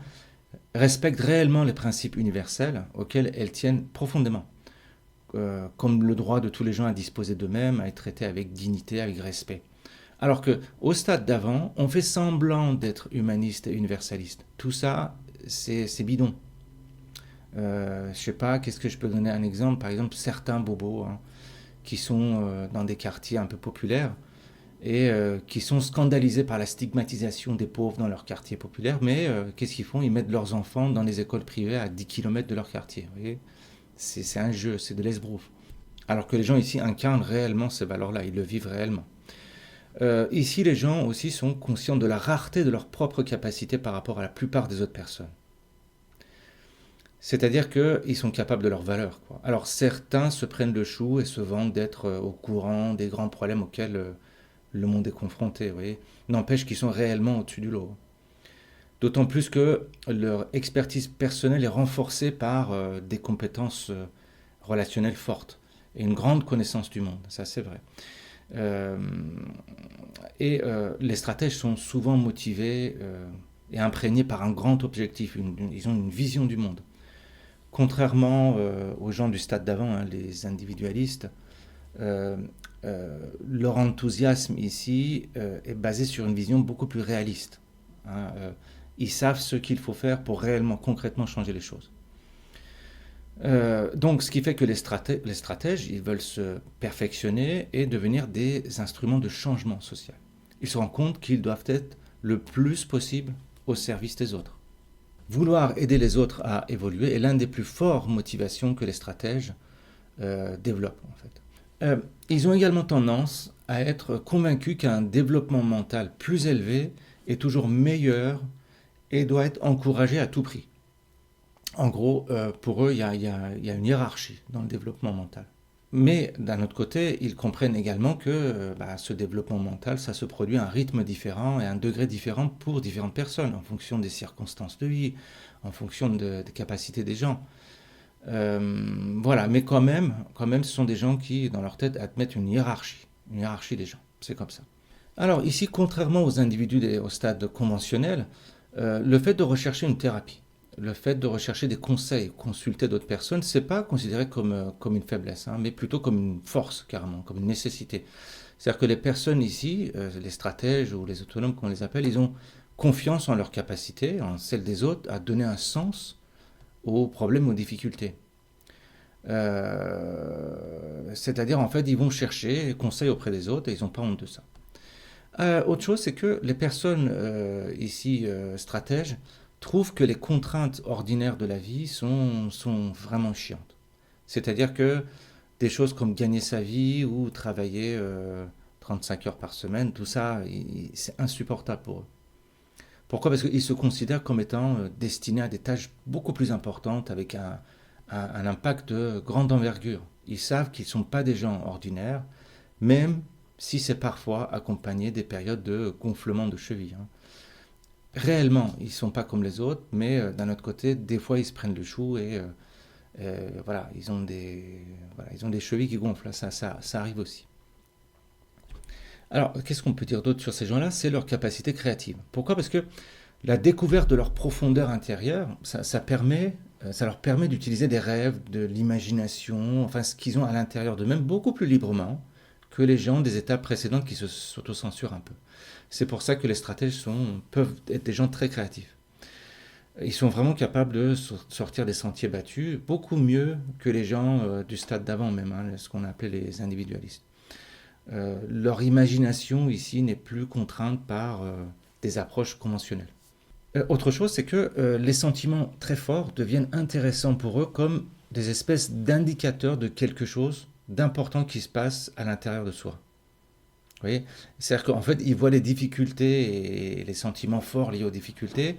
respectent réellement les principes universels auxquels elles tiennent profondément, comme le droit de tous les gens à disposer d'eux-mêmes, à être traités avec dignité, avec respect. Alors qu'au stade d'avant, on fait semblant d'être humaniste et universaliste. Tout ça, c'est bidon. Je ne sais pas, qu'est-ce que je peux donner un exemple ? Par exemple, certains bobos qui sont dans des quartiers un peu populaires et qui sont scandalisés par la stigmatisation des pauvres dans leur quartier populaire, mais qu'est-ce qu'ils font ? Ils mettent leurs enfants dans les écoles privées à 10 km de leur quartier. Vous voyez ? C'est un jeu, c'est de l'esbrouf. Alors que les gens ici incarnent réellement ces valeurs-là, ils le vivent réellement. Ici, les gens aussi sont conscients de la rareté de leur propre capacité par rapport à la plupart des autres personnes. C'est-à-dire qu'ils sont capables de leurs valeurs, quoi. Alors certains se prennent le chou et se vantent d'être au courant des grands problèmes auxquels le monde est confronté, vous voyez. N'empêche qu'ils sont réellement au-dessus du lot. D'autant plus que leur expertise personnelle est renforcée par des compétences relationnelles fortes et une grande connaissance du monde, ça c'est vrai. Les stratèges sont souvent motivés et imprégnés par un grand objectif, ils ont une vision du monde. Contrairement aux gens du stade d'avant, les individualistes, leur enthousiasme ici est basé sur une vision beaucoup plus réaliste. Ils savent ce qu'il faut faire pour réellement, concrètement changer les choses. Donc, ce qui fait que les stratèges, ils veulent se perfectionner et devenir des instruments de changement social. Ils se rendent compte qu'ils doivent être le plus possible au service des autres. Vouloir aider les autres à évoluer est l'une des plus fortes motivations que les stratèges développent, en fait. Ils ont également tendance à être convaincus qu'un développement mental plus élevé est toujours meilleur et doit être encouragé à tout prix. En gros, pour eux, il y a une hiérarchie dans le développement mental. Mais d'un autre côté, ils comprennent également que ce développement mental, ça se produit à un rythme différent et à un degré différent pour différentes personnes, en fonction des circonstances de vie, en fonction des capacités des gens. Voilà, mais quand même, ce sont des gens qui, dans leur tête, admettent une hiérarchie des gens. C'est comme ça. Alors ici, contrairement aux individus au stade conventionnel, le fait de rechercher une thérapie, le fait de rechercher des conseils, consulter d'autres personnes, c'est pas considéré comme une faiblesse, mais plutôt comme une force, carrément, comme une nécessité. C'est-à-dire que les personnes ici, les stratèges ou les autonomes, qu'on les appelle, ils ont confiance en leur capacité, en celle des autres, à donner un sens aux problèmes, aux difficultés. C'est-à-dire, en fait, ils vont chercher des conseils auprès des autres et ils n'ont pas honte de ça. Autre chose, c'est que les personnes ici, stratèges, trouvent que les contraintes ordinaires de la vie sont vraiment chiantes. C'est-à-dire que des choses comme gagner sa vie ou travailler 35 heures par semaine, tout ça, c'est insupportable pour eux. Pourquoi ? Parce qu'ils se considèrent comme étant destinés à des tâches beaucoup plus importantes avec un impact de grande envergure. Ils savent qu'ils ne sont pas des gens ordinaires, même si c'est parfois accompagné des périodes de gonflement de cheville. réellement, ils ne sont pas comme les autres, mais d'un autre côté, des fois, ils se prennent le chou et voilà, ils ont des chevilles qui gonflent. Là, ça arrive aussi. Alors, qu'est-ce qu'on peut dire d'autre sur ces gens-là? C'est leur capacité créative. Pourquoi? Parce que la découverte de leur profondeur intérieure, ça leur permet d'utiliser des rêves, de l'imagination, enfin ce qu'ils ont à l'intérieur d'eux-mêmes beaucoup plus librement que les gens des étapes précédentes qui s'autocensurent un peu. C'est pour ça que les stratèges peuvent être des gens très créatifs. Ils sont vraiment capables de sortir des sentiers battus beaucoup mieux que les gens du stade d'avant même, hein, ce qu'on appelait les individualistes. Leur imagination ici n'est plus contrainte par des approches conventionnelles. Autre chose, c'est que les sentiments très forts deviennent intéressants pour eux comme des espèces d'indicateurs de quelque chose d'important qui se passe à l'intérieur de soi. Vous voyez? C'est-à-dire qu'en fait, ils voient les difficultés et les sentiments forts liés aux difficultés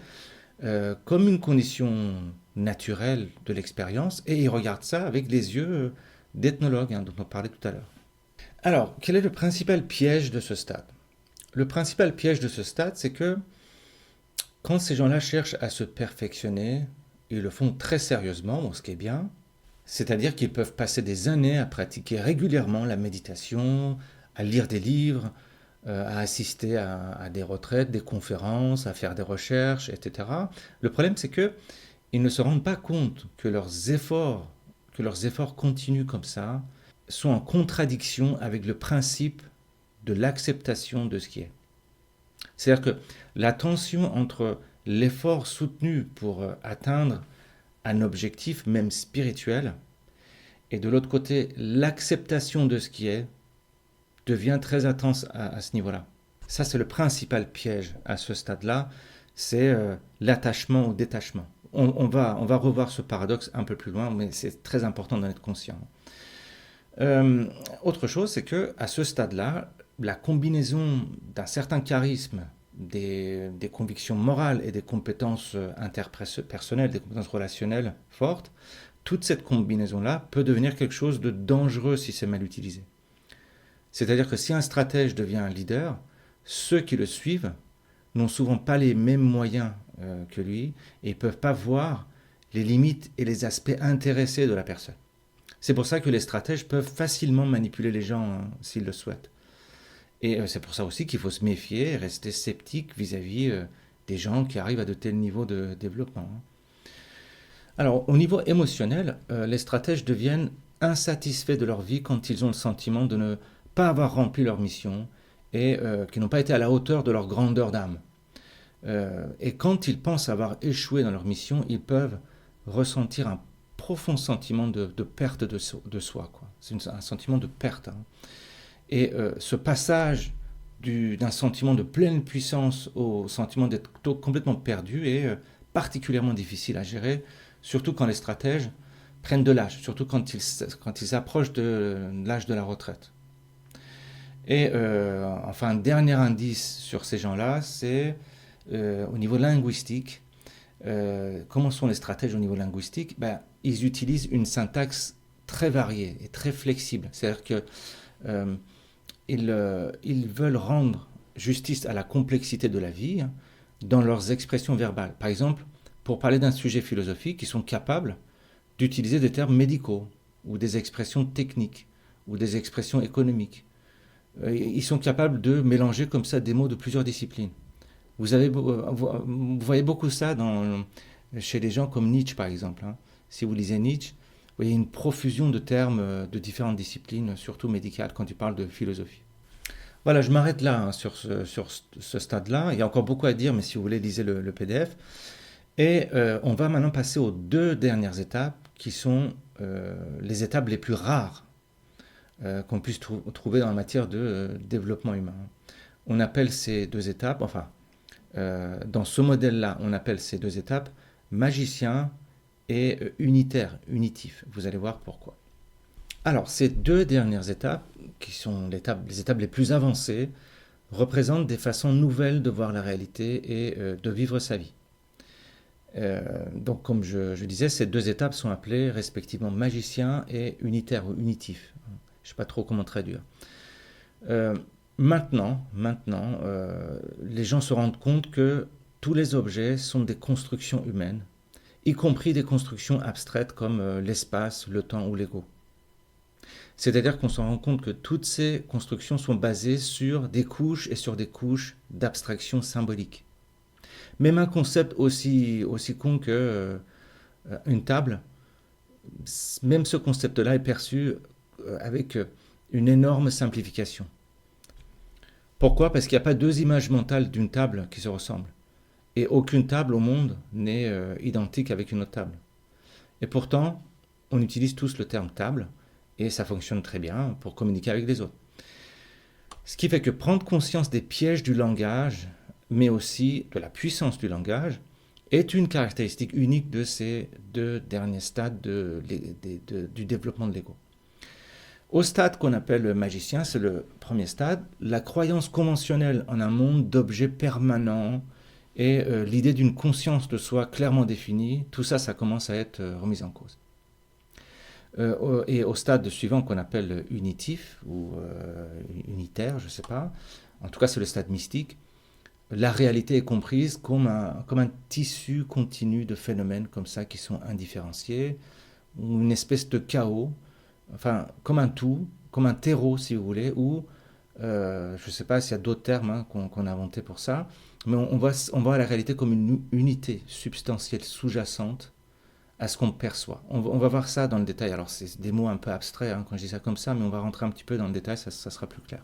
comme une condition naturelle de l'expérience et ils regardent ça avec les yeux d'ethnologues, hein, dont on parlait tout à l'heure. Alors, quel est le principal piège de ce stade? Le principal piège de ce stade, c'est que quand ces gens-là cherchent à se perfectionner, ils le font très sérieusement, bon, ce qui est bien, c'est-à-dire qu'ils peuvent passer des années à pratiquer régulièrement la méditation, à lire des livres, à assister à des retraites, des conférences, à faire des recherches, etc. Le problème, c'est que ils ne se rendent pas compte que leurs efforts continus comme ça, sont en contradiction avec le principe de l'acceptation de ce qui est. C'est-à-dire que la tension entre l'effort soutenu pour atteindre un objectif, même spirituel, et de l'autre côté, l'acceptation de ce qui est, devient très intense à ce niveau-là. Ça, c'est le principal piège à ce stade-là, c'est l'attachement au détachement. On va revoir ce paradoxe un peu plus loin, mais c'est très important d'en être conscient. Autre chose, c'est que à ce stade-là, la combinaison d'un certain charisme, des convictions morales et des compétences interpersonnelles, des compétences relationnelles fortes, toute cette combinaison-là peut devenir quelque chose de dangereux si c'est mal utilisé. C'est-à-dire que si un stratège devient un leader, ceux qui le suivent n'ont souvent pas les mêmes moyens que lui et ne peuvent pas voir les limites et les aspects intéressés de la personne. C'est pour ça que les stratèges peuvent facilement manipuler les gens s'ils le souhaitent. Et c'est pour ça aussi qu'il faut se méfier et rester sceptique vis-à-vis des gens qui arrivent à de tels niveaux de développement. Alors, au niveau émotionnel, les stratèges deviennent insatisfaits de leur vie quand ils ont le sentiment de ne pas avoir rempli leur mission et qu'ils n'ont pas été à la hauteur de leur grandeur d'âme. Et quand ils pensent avoir échoué dans leur mission, ils peuvent ressentir un profond sentiment de perte de soi. Quoi. C'est un sentiment de perte. Hein. Et ce passage d'un sentiment de pleine puissance au sentiment d'être complètement perdu est particulièrement difficile à gérer, surtout quand les stratèges prennent de l'âge, surtout quand ils approchent de l'âge de la retraite. Et enfin, un dernier indice sur ces gens-là, c'est au niveau linguistique. Comment sont les stratèges au niveau linguistique? Ils utilisent une syntaxe très variée et très flexible. C'est-à-dire que ils veulent rendre justice à la complexité de la vie dans leurs expressions verbales. Par exemple, pour parler d'un sujet philosophique, ils sont capables d'utiliser des termes médicaux ou des expressions techniques ou des expressions économiques. Ils sont capables de mélanger comme ça des mots de plusieurs disciplines. Vous voyez beaucoup ça chez des gens comme Nietzsche, par exemple. Hein. Si vous lisez Nietzsche, vous voyez une profusion de termes de différentes disciplines, surtout médicales, quand il parle de philosophie. Voilà, je m'arrête là hein, sur ce stade-là. Il y a encore beaucoup à dire, mais si vous voulez, lisez le PDF. Et on va maintenant passer aux deux dernières étapes, qui sont les étapes les plus rares qu'on puisse trouver dans la matière de développement humain. On appelle ces deux étapes, enfin, dans ce modèle-là, on appelle ces deux étapes magicien et unitaire, unitif. Vous allez voir pourquoi. Alors, ces deux dernières étapes, qui sont les étapes les plus avancées, représentent des façons nouvelles de voir la réalité et de vivre sa vie. Donc, comme je disais, ces deux étapes sont appelées respectivement magicien et unitaire ou unitif. Je ne sais pas trop comment traduire. Maintenant, les gens se rendent compte que tous les objets sont des constructions humaines, y compris des constructions abstraites comme l'espace, le temps ou l'ego. C'est-à-dire qu'on se rend compte que toutes ces constructions sont basées sur des couches et sur des couches d'abstraction symbolique. Même un concept aussi con que une table, même ce concept-là est perçu avec une énorme simplification. Pourquoi? Parce qu'il n'y a pas deux images mentales d'une table qui se ressemblent. Et aucune table au monde n'est identique avec une autre table. Et pourtant, on utilise tous le terme table, et ça fonctionne très bien pour communiquer avec les autres. Ce qui fait que prendre conscience des pièges du langage, mais aussi de la puissance du langage, est une caractéristique unique de ces deux derniers stades du développement de l'ego. Au stade qu'on appelle magicien, c'est le premier stade, la croyance conventionnelle en un monde d'objets permanents et l'idée d'une conscience de soi clairement définie, tout ça, ça commence à être remis en cause. Et au stade suivant qu'on appelle unitif ou unitaire, je ne sais pas, en tout cas c'est le stade mystique, la réalité est comprise comme un tissu continu de phénomènes comme ça qui sont indifférenciés, ou une espèce de chaos, enfin comme un tout, comme un terreau si vous voulez, ou je ne sais pas s'il y a d'autres termes qu'on a inventés pour ça, mais on voit la réalité comme une unité substantielle sous-jacente à ce qu'on perçoit. On va voir ça dans le détail. Alors c'est des mots un peu abstraits quand je dis ça comme ça, mais on va rentrer un petit peu dans le détail, ça sera plus clair.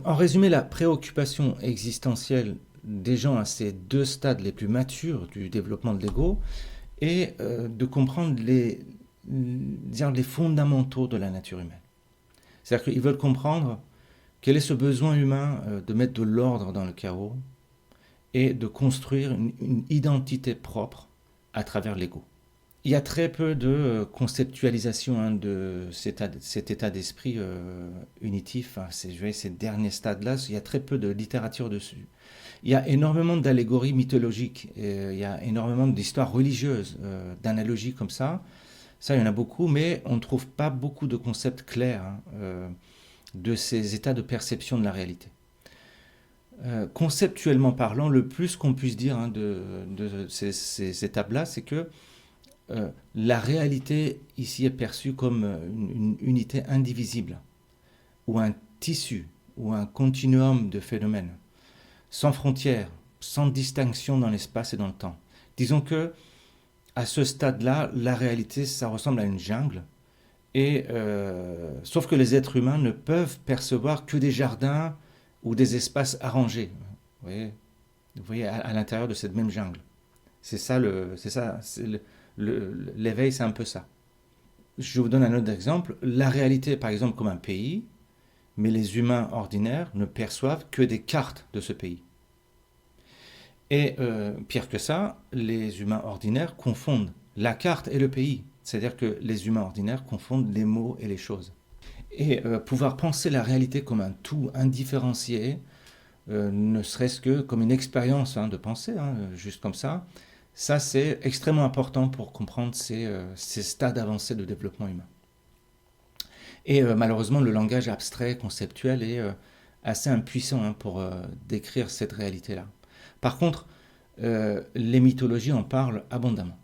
En résumé, la préoccupation existentielle des gens à ces deux stades les plus matures du développement de l'ego est de comprendre les fondamentaux de la nature humaine. C'est-à-dire qu'ils veulent comprendre quel est ce besoin humain de mettre de l'ordre dans le chaos et de construire une identité propre à travers l'ego. Il y a très peu de conceptualisation de cet état d'esprit unitif, ces derniers stades-là, il y a très peu de littérature dessus. Il y a énormément d'allégories mythologiques, il y a énormément d'histoires religieuses, d'analogies comme ça. Ça, il y en a beaucoup, mais on ne trouve pas beaucoup de concepts clairs de ces états de perception de la réalité. Conceptuellement parlant, le plus qu'on puisse dire de ces étapes-là, c'est que la réalité ici est perçue comme une unité indivisible, ou un tissu, ou un continuum de phénomènes, sans frontières, sans distinction dans l'espace et dans le temps. Disons que à ce stade-là, la réalité, ça ressemble à une jungle, et sauf que les êtres humains ne peuvent percevoir que des jardins ou des espaces arrangés. Vous voyez à l'intérieur de cette même jungle. L'éveil, c'est un peu ça. Je vous donne un autre exemple. La réalité est par exemple comme un pays, mais les humains ordinaires ne perçoivent que des cartes de ce pays. Et pire que ça, les humains ordinaires confondent la carte et le pays. C'est-à-dire que les humains ordinaires confondent les mots et les choses. Et pouvoir penser la réalité comme un tout indifférencié, ne serait-ce que comme une expérience de pensée, juste comme ça c'est extrêmement important pour comprendre ces stades avancés de développement humain. Et malheureusement, le langage abstrait, conceptuel est assez impuissant pour décrire cette réalité-là. Par contre, les mythologies en parlent abondamment.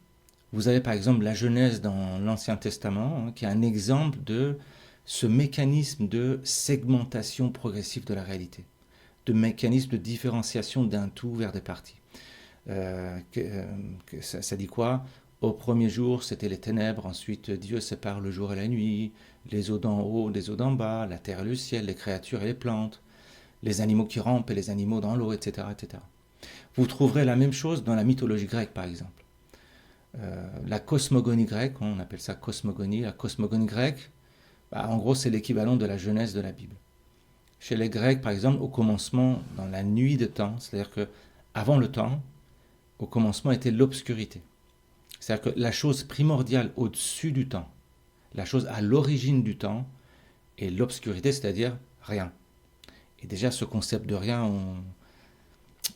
Vous avez par exemple la Genèse dans l'Ancien Testament, qui est un exemple de ce mécanisme de segmentation progressive de la réalité, de mécanisme de différenciation d'un tout vers des parties. Ça dit quoi? Au premier jour, c'était les ténèbres, ensuite Dieu sépare le jour et la nuit, les eaux d'en haut des eaux d'en bas, la terre et le ciel, les créatures et les plantes, les animaux qui rampent et les animaux dans l'eau, etc., etc. Vous trouverez la même chose dans la mythologie grecque, par exemple. La cosmogonie grecque, on appelle ça cosmogonie, la cosmogonie grecque, en gros, c'est l'équivalent de la Genèse de la Bible. Chez les Grecs, par exemple, au commencement, dans la nuit de temps, c'est-à-dire que avant le temps, au commencement était l'obscurité. C'est-à-dire que la chose primordiale au-dessus du temps, la chose à l'origine du temps, est l'obscurité, c'est-à-dire rien. Et déjà, ce concept de rien,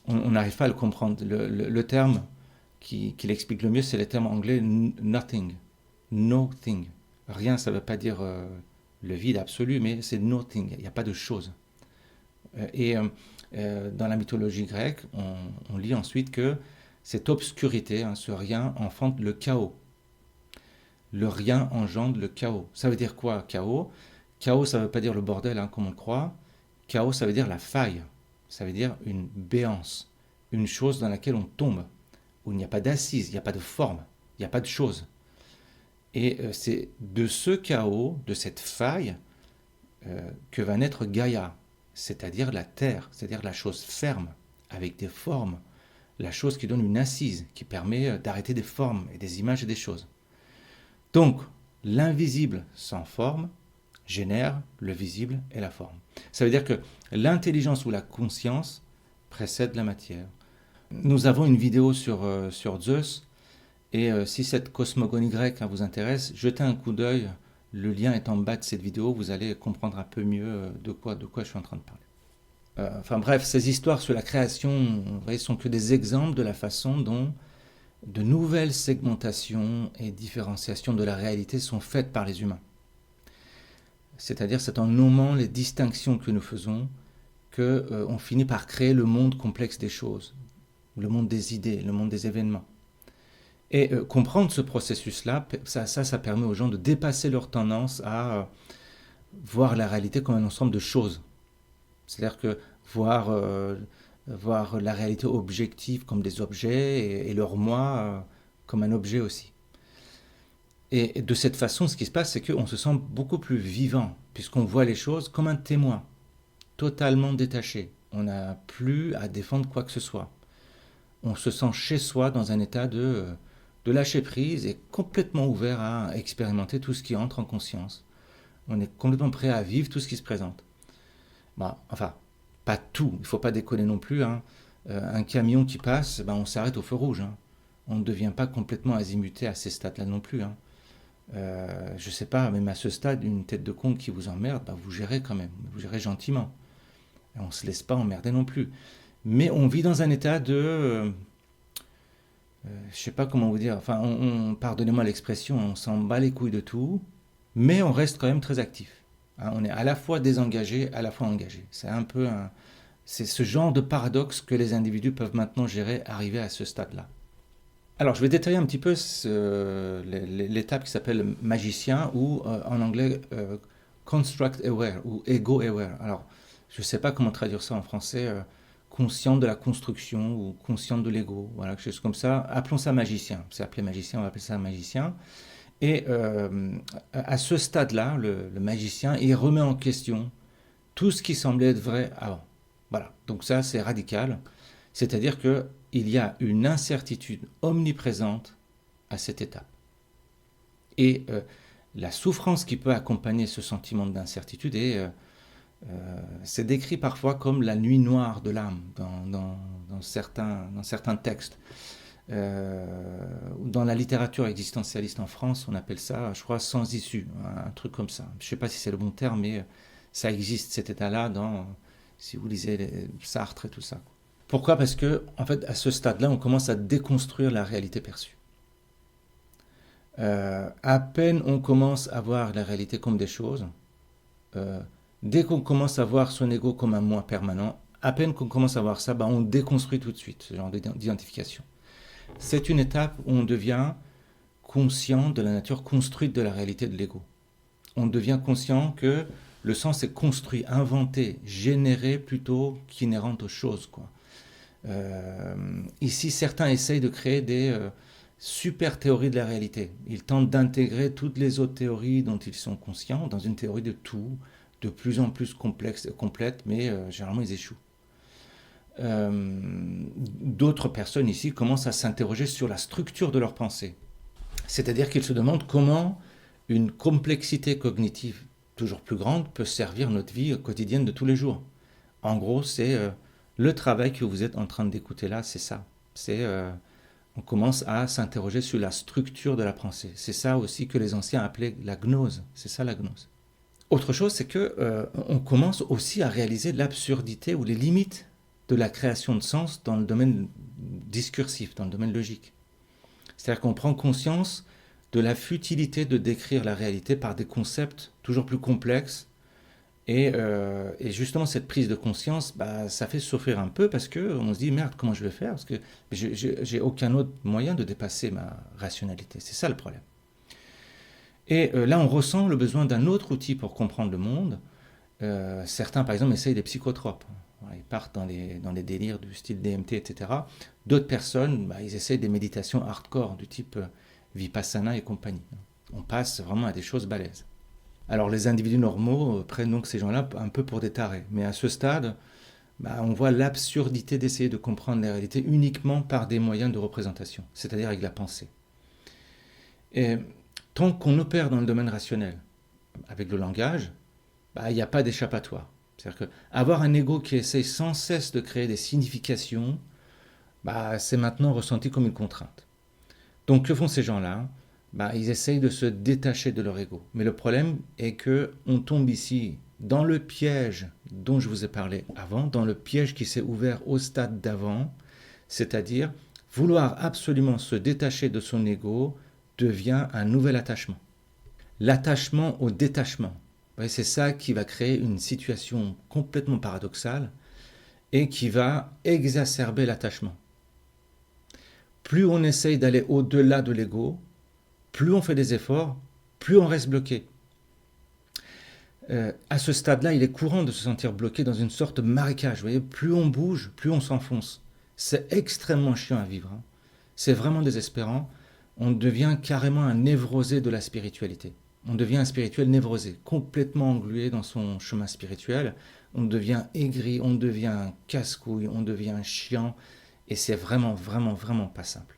on n'arrive pas à le comprendre. Le terme qui l'explique le mieux, c'est le terme anglais nothing. Nothing. Rien, ça ne veut pas dire le vide absolu, mais c'est nothing. Il n'y a pas de chose. Et Dans la mythologie grecque, on lit ensuite que cette obscurité, hein, ce rien, enfante le chaos. Le rien engendre le chaos. Ça veut dire quoi, chaos? Chaos, ça ne veut pas dire le bordel, hein, comme on le croit. Chaos, ça veut dire la faille. Ça veut dire une béance. Une chose dans laquelle on tombe. Où il n'y a pas d'assise, il n'y a pas de forme, il n'y a pas de chose. Et c'est de ce chaos, de cette faille, que va naître Gaïa, c'est-à-dire la terre, c'est-à-dire la chose ferme, avec des formes, la chose qui donne une assise, qui permet d'arrêter des formes et des images et des choses. Donc, l'invisible sans forme génère le visible et la forme. Ça veut dire que l'intelligence ou la conscience précède la matière. Nous avons une vidéo sur Zeus, et si cette cosmogonie grecque, hein, vous intéresse, jetez un coup d'œil, le lien est en bas de cette vidéo, vous allez comprendre un peu mieux de quoi je suis en train de parler. Enfin bref, ces histoires sur la création, vous voyez, sont que des exemples de la façon dont de nouvelles segmentations et différenciations de la réalité sont faites par les humains. C'est-à-dire, c'est en nommant les distinctions que nous faisons qu'on finit par créer le monde complexe des choses, le monde des idées, le monde des événements. Et comprendre ce processus-là, ça permet aux gens de dépasser leur tendance à voir la réalité comme un ensemble de choses. C'est-à-dire que voir la réalité objective comme des objets et leur moi comme un objet aussi. Et de cette façon, ce qui se passe, c'est qu'on se sent beaucoup plus vivant, puisqu'on voit les choses comme un témoin, totalement détaché. On n'a plus à défendre quoi que ce soit. On se sent chez soi dans un état de lâcher prise et complètement ouvert à expérimenter tout ce qui entre en conscience. On est complètement prêt à vivre tout ce qui se présente. Bon, enfin, pas tout, il ne faut pas déconner non plus. Hein. Un camion qui passe, on s'arrête au feu rouge. Hein. On ne devient pas complètement azimuté à ces stades-là non plus. Hein. Je ne sais pas, même à ce stade, une tête de con qui vous emmerde, vous gérez quand même, vous gérez gentiment. Et on ne se laisse pas emmerder non plus. Mais on vit dans un état de... je ne sais pas comment vous dire, enfin, pardonnez-moi l'expression, on s'en bat les couilles de tout, mais on reste quand même très actif. Hein, on est à la fois désengagé, à la fois engagé. C'est ce genre de paradoxe que les individus peuvent maintenant gérer, arriver à ce stade-là. Alors, je vais détailler un petit peu l'étape qui s'appelle magicien ou en anglais construct aware ou ego aware. Alors, je ne sais pas comment traduire ça en français, conscient de la construction ou conscient de l'ego, voilà, quelque chose comme ça. Appelons ça magicien. C'est appelé magicien, on va appeler ça magicien. Et à ce stade-là, le magicien, il remet en question tout ce qui semblait être vrai avant. Voilà, donc ça c'est radical. C'est-à-dire qu'il y a une incertitude omniprésente à cette étape. Et la souffrance qui peut accompagner ce sentiment d'incertitude c'est décrit parfois comme la nuit noire de l'âme dans certains textes. Dans la littérature existentialiste en France, on appelle ça, je crois, sans issue, un truc comme ça. Je ne sais pas si c'est le bon terme, mais ça existe, cet état-là, si vous lisez Sartre et tout ça. Pourquoi? Parce que, en fait, à ce stade-là, on commence à déconstruire la réalité perçue. À peine on commence à voir la réalité comme des choses, dès qu'on commence à voir son ego comme un moi permanent, à peine qu'on commence à voir ça, on déconstruit tout de suite ce genre d'identification. C'est une étape où on devient conscient de la nature construite de la réalité de l'ego. On devient conscient que le sens est construit, inventé, généré plutôt qu'inhérent aux choses, quoi. Ici, certains essayent de créer des super théories de la réalité. Ils tentent d'intégrer toutes les autres théories dont ils sont conscients dans une théorie de tout, de plus en plus complexe et complète, mais généralement ils échouent. D'autres personnes ici commencent à s'interroger sur la structure de leur pensée. C'est-à-dire qu'ils se demandent comment une complexité cognitive toujours plus grande peut servir notre vie quotidienne de tous les jours. En gros, c'est le travail que vous êtes en train d'écouter là, c'est ça. On commence à s'interroger sur la structure de la pensée. C'est ça aussi que les anciens appelaient la gnose. C'est ça la gnose. Autre chose, c'est qu'on commence aussi à réaliser l'absurdité ou les limites de la création de sens dans le domaine discursif, dans le domaine logique. C'est-à-dire qu'on prend conscience de la futilité de décrire la réalité par des concepts toujours plus complexes Et justement, cette prise de conscience, bah, ça fait souffrir un peu parce qu'on se dit, merde, comment je vais faire? Parce que j'ai aucun autre moyen de dépasser ma rationalité. C'est ça le problème. Et là, on ressent le besoin d'un autre outil pour comprendre le monde. Certains, par exemple, essayent des psychotropes. Ils partent dans les délires du style DMT, etc. D'autres personnes, bah, ils essayent des méditations hardcore du type Vipassana et compagnie. On passe vraiment à des choses balèzes. Alors les individus normaux prennent donc ces gens-là un peu pour des tarés. Mais à ce stade, bah, on voit l'absurdité d'essayer de comprendre la réalité uniquement par des moyens de représentation, c'est-à-dire avec la pensée. Et tant qu'on opère dans le domaine rationnel, avec le langage, bah, il n'y a pas d'échappatoire. C'est-à-dire qu'avoir un ego qui essaye sans cesse de créer des significations, bah, c'est maintenant ressenti comme une contrainte. Donc que font ces gens-là? Bah, ils essayent de se détacher de leur ego. Mais le problème est que on tombe ici dans le piège dont je vous ai parlé avant, dans le piège qui s'est ouvert au stade d'avant, c'est-à-dire vouloir absolument se détacher de son ego devient un nouvel attachement. L'attachement au détachement. C'est ça qui va créer une situation complètement paradoxale et qui va exacerber l'attachement. Plus on essaye d'aller au-delà de l'ego, plus on fait des efforts, plus on reste bloqué. À ce stade-là, il est courant de se sentir bloqué dans une sorte de marécage. Vous voyez, plus on bouge, plus on s'enfonce. C'est extrêmement chiant à vivre. C'est vraiment désespérant. On devient carrément un névrosé de la spiritualité. On devient un spirituel névrosé, complètement englué dans son chemin spirituel. On devient aigri, on devient un casse-couille, on devient chiant. Et c'est vraiment, vraiment, vraiment pas simple.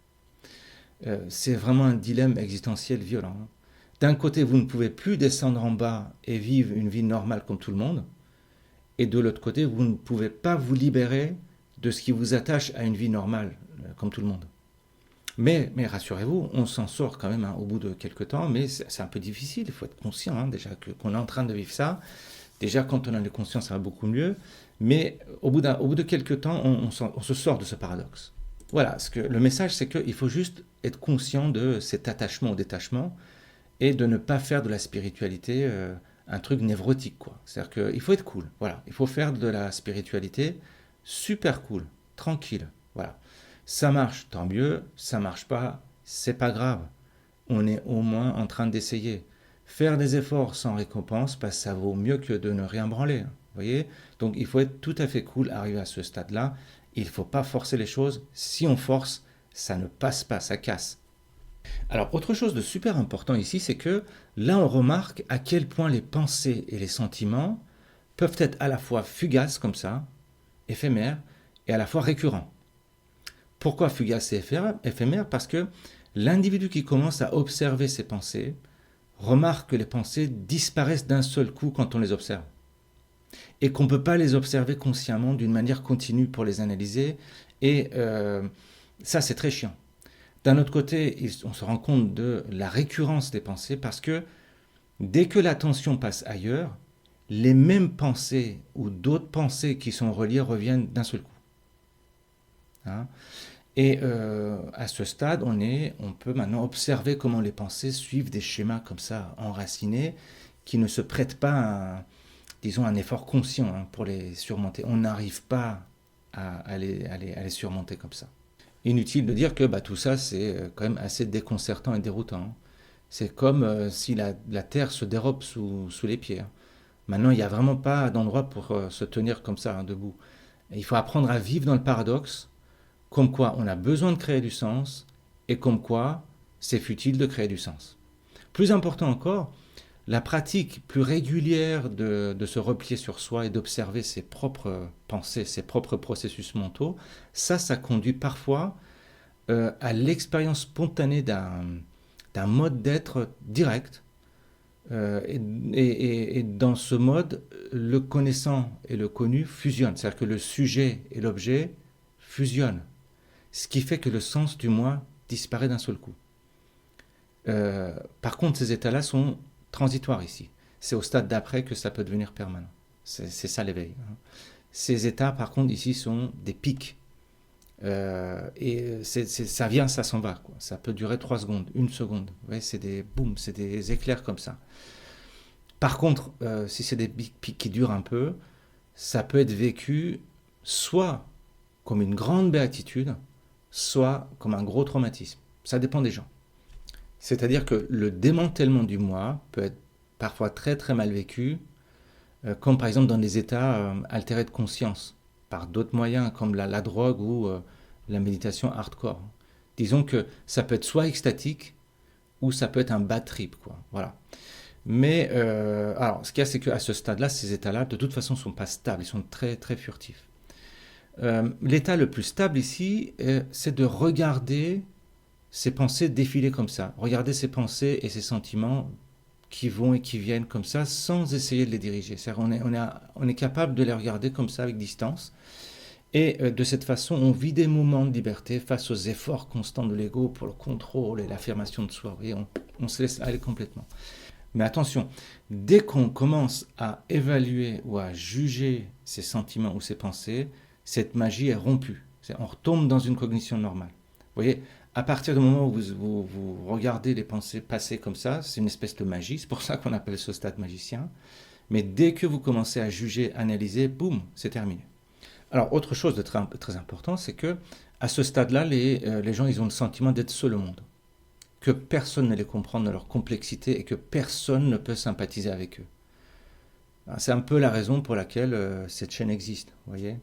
C'est vraiment un dilemme existentiel violent. D'un côté, vous ne pouvez plus descendre en bas et vivre une vie normale comme tout le monde. Et de l'autre côté, vous ne pouvez pas vous libérer de ce qui vous attache à une vie normale comme tout le monde. Mais rassurez-vous, on s'en sort quand même au bout de quelques temps, mais c'est un peu difficile, il faut être conscient déjà qu'on est en train de vivre ça. Déjà, quand on en est conscient, ça va beaucoup mieux, mais au bout de quelques temps, on se sort de ce paradoxe. Voilà, le message, c'est qu'il faut juste être conscient de cet attachement au détachement et de ne pas faire de la spiritualité un truc névrotique, quoi. C'est-à-dire qu'il faut être cool, voilà. Il faut faire de la spiritualité super cool, tranquille, voilà. Ça marche, tant mieux. Ça marche pas, c'est pas grave. On est au moins en train d'essayer. Faire des efforts sans récompense, parce que ça vaut mieux que de ne rien branler. Vous voyez? Donc il faut être tout à fait cool, arriver à ce stade-là. Il ne faut pas forcer les choses. Si on force, ça ne passe pas, ça casse. Alors autre chose de super important ici, c'est que là on remarque à quel point les pensées et les sentiments peuvent être à la fois fugaces comme ça, éphémères, et à la fois récurrents. Pourquoi fugace et éphémère? Parce que l'individu qui commence à observer ses pensées remarque que les pensées disparaissent d'un seul coup quand on les observe. Et qu'on ne peut pas les observer consciemment d'une manière continue pour les analyser. Et ça, c'est très chiant. D'un autre côté, on se rend compte de la récurrence des pensées parce que dès que l'attention passe ailleurs, les mêmes pensées ou d'autres pensées qui sont reliées reviennent d'un seul coup. Et à ce stade, on peut maintenant observer comment les pensées suivent des schémas comme ça, enracinés, qui ne se prêtent pas à, disons, un effort conscient pour les surmonter. On n'arrive pas à les surmonter comme ça. Inutile de dire que tout ça, c'est quand même assez déconcertant et déroutant. C'est comme si la terre se dérobe sous les pieds. Maintenant, il n'y a vraiment pas d'endroit pour se tenir comme ça, debout. Et il faut apprendre à vivre dans le paradoxe, comme quoi on a besoin de créer du sens, et comme quoi c'est futile de créer du sens. Plus important encore, la pratique plus régulière de se replier sur soi et d'observer ses propres pensées, ses propres processus mentaux, ça conduit parfois à l'expérience spontanée d'un mode d'être direct. Et dans ce mode, le connaissant et le connu fusionnent. C'est-à-dire que le sujet et l'objet fusionnent. Ce qui fait que le sens du moi disparaît d'un seul coup. Par contre, ces états-là sont transitoires ici. C'est au stade d'après que ça peut devenir permanent. C'est ça l'éveil. Ces états, par contre, ici sont des pics. Et ça vient, ça s'en va, Ça peut durer 3 secondes, 1 seconde. Ouais, c'est des éclairs comme ça. Par contre, si c'est des pics qui durent un peu, ça peut être vécu soit comme une grande béatitude, soit comme un gros traumatisme. Ça dépend des gens. C'est-à-dire que le démantèlement du moi peut être parfois très très mal vécu, comme par exemple dans des états altérés de conscience, par d'autres moyens comme la drogue ou la méditation hardcore. Disons que ça peut être soit extatique, ou ça peut être un bad trip, quoi. Voilà. Mais alors, ce qu'il y a, c'est qu'à ce stade-là, ces états-là, de toute façon, ne sont pas stables, ils sont très très furtifs. L'état le plus stable ici, c'est de regarder ces pensées défiler comme ça, regarder ces pensées et ces sentiments qui vont et qui viennent comme ça, sans essayer de les diriger. C'est-à-dire on est capable de les regarder comme ça avec distance. Et de cette façon, on vit des moments de liberté face aux efforts constants de l'ego pour le contrôle et l'affirmation de soi. Et on se laisse aller complètement. Mais attention, dès qu'on commence à évaluer ou à juger ces sentiments ou ces pensées, cette magie est rompue. On retombe dans une cognition normale. Vous voyez, à partir du moment où vous regardez les pensées passer comme ça, c'est une espèce de magie. C'est pour ça qu'on appelle ce stade magicien. Mais dès que vous commencez à juger, analyser, boum, c'est terminé. Alors, autre chose de très, très important, c'est que à ce stade-là, les gens, ils ont le sentiment d'être seuls au monde. Que personne ne les comprend dans leur complexité et que personne ne peut sympathiser avec eux. C'est un peu la raison pour laquelle cette chaîne existe, vous voyez.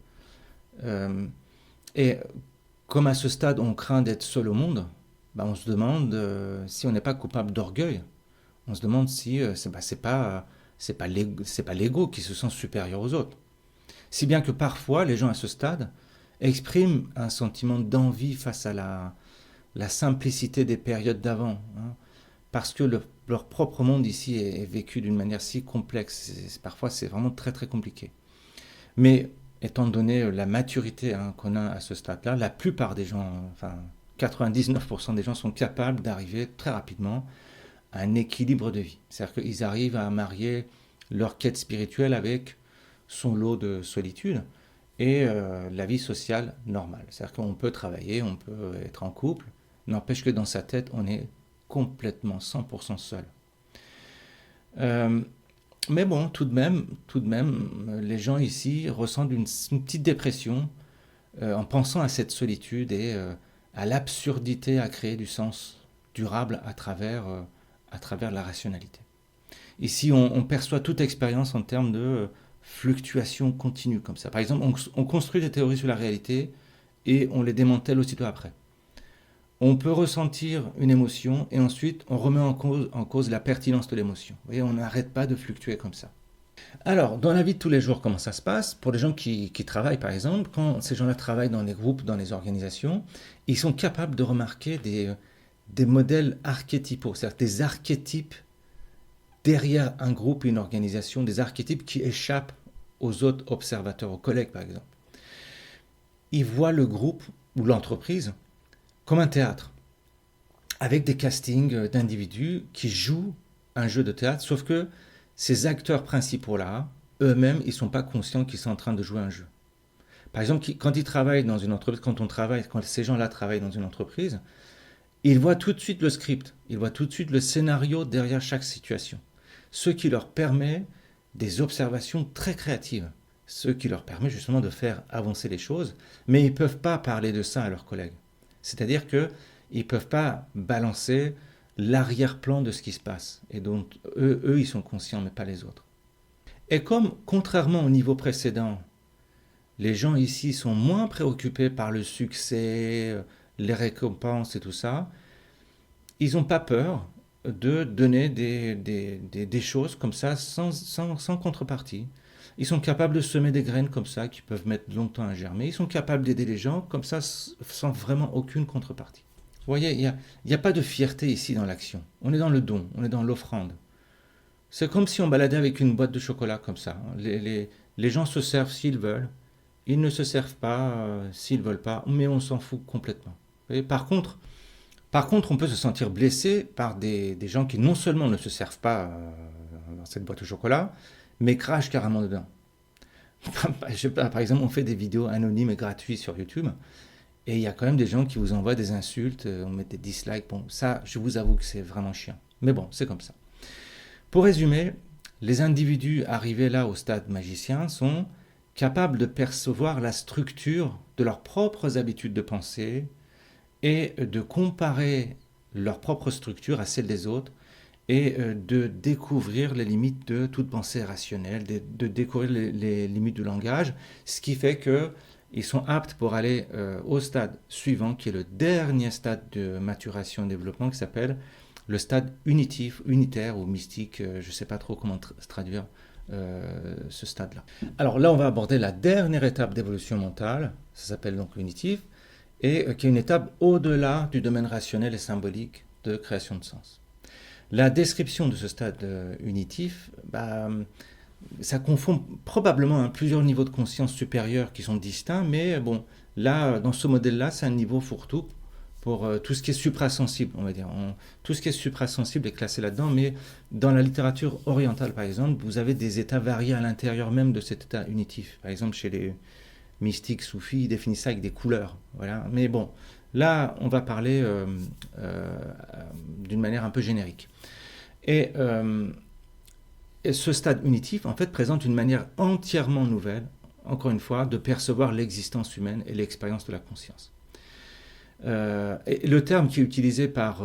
Et comme à ce stade, on craint d'être seul au monde, on se demande si on n'est pas coupable d'orgueil. On se demande si c'est pas l'ego qui se sent supérieur aux autres. Si bien que parfois, les gens à ce stade expriment un sentiment d'envie face à la simplicité des périodes d'avant, hein, parce que leur propre monde ici est vécu d'une manière si complexe. Parfois, c'est vraiment très très compliqué. Mais étant donné la maturité qu'on a à ce stade-là, la plupart des gens, enfin 99% des gens sont capables d'arriver très rapidement à un équilibre de vie. C'est-à-dire qu'ils arrivent à marier leur quête spirituelle avec son lot de solitude et la vie sociale normale. C'est-à-dire qu'on peut travailler, on peut être en couple, n'empêche que dans sa tête, on est complètement 100% seul. Mais bon, tout de même, les gens ici ressentent une petite dépression en pensant à cette solitude et à l'absurdité à créer du sens durable à travers la rationalité. Ici, on perçoit toute expérience en termes de fluctuation continue comme ça. Par exemple, on construit des théories sur la réalité et on les démantèle aussitôt après. On peut ressentir une émotion et ensuite on remet en cause la pertinence de l'émotion. Vous voyez, on n'arrête pas de fluctuer comme ça. Alors, dans la vie de tous les jours, comment ça se passe? Pour les gens qui travaillent, par exemple, quand ces gens-là travaillent dans les groupes, dans les organisations, ils sont capables de remarquer des modèles archétypaux, c'est-à-dire des archétypes derrière un groupe, une organisation, des archétypes qui échappent aux autres observateurs, aux collègues, par exemple. Ils voient le groupe ou l'entreprise comme un théâtre, avec des castings d'individus qui jouent un jeu de théâtre, sauf que ces acteurs principaux-là, eux-mêmes, ils ne sont pas conscients qu'ils sont en train de jouer un jeu. Par exemple, quand ils travaillent dans une entreprise, quand ces gens-là travaillent dans une entreprise, ils voient tout de suite le script, ils voient tout de suite le scénario derrière chaque situation, ce qui leur permet des observations très créatives, ce qui leur permet justement de faire avancer les choses, mais ils ne peuvent pas parler de ça à leurs collègues. C'est-à-dire qu'ils ne peuvent pas balancer l'arrière-plan de ce qui se passe. Et donc, eux, ils sont conscients, mais pas les autres. Et comme, contrairement au niveau précédent, les gens ici sont moins préoccupés par le succès, les récompenses et tout ça, ils n'ont pas peur de donner des choses comme ça sans contrepartie. Ils sont capables de semer des graines comme ça qui peuvent mettre longtemps à germer. Ils sont capables d'aider les gens comme ça sans vraiment aucune contrepartie. Vous voyez, il n'y a pas de fierté ici dans l'action. On est dans le don, on est dans l'offrande. C'est comme si on baladait avec une boîte de chocolat comme ça. Les gens se servent s'ils veulent. Ils ne se servent pas s'ils ne veulent pas, mais on s'en fout complètement. Vous voyez, par contre, on peut se sentir blessé par des gens qui non seulement ne se servent pas dans cette boîte de chocolat, mais crachent carrément dedans. Par exemple, on fait des vidéos anonymes et gratuites sur YouTube, et il y a quand même des gens qui vous envoient des insultes, on met des dislikes. Bon, ça, je vous avoue que c'est vraiment chiant. Mais bon, c'est comme ça. Pour résumer, les individus arrivés là au stade magicien sont capables de percevoir la structure de leurs propres habitudes de pensée et de comparer leur propre structure à celle des autres et de découvrir les limites de toute pensée rationnelle, de découvrir les limites du langage, ce qui fait qu'ils sont aptes pour aller au stade suivant, qui est le dernier stade de maturation et développement, qui s'appelle le stade unitif, unitaire ou mystique, je ne sais pas trop comment traduire ce stade-là. Alors là, on va aborder la dernière étape d'évolution mentale, ça s'appelle donc l'unitif, et qui est une étape au-delà du domaine rationnel et symbolique de création de sens. La description de ce stade unitif, ça confond probablement plusieurs niveaux de conscience supérieurs qui sont distincts, mais bon, là, dans ce modèle-là, c'est un niveau fourre-tout pour tout ce qui est suprasensible, on va dire. Tout ce qui est suprasensible est classé là-dedans, mais dans la littérature orientale, par exemple, vous avez des états variés à l'intérieur même de cet état unitif. Par exemple, chez les mystiques soufis, ils définissent ça avec des couleurs. Voilà. Mais bon, là, on va parler d'une manière un peu générique. Et ce stade unitif, en fait, présente une manière entièrement nouvelle, encore une fois, de percevoir l'existence humaine et l'expérience de la conscience. Et le terme qui est utilisé par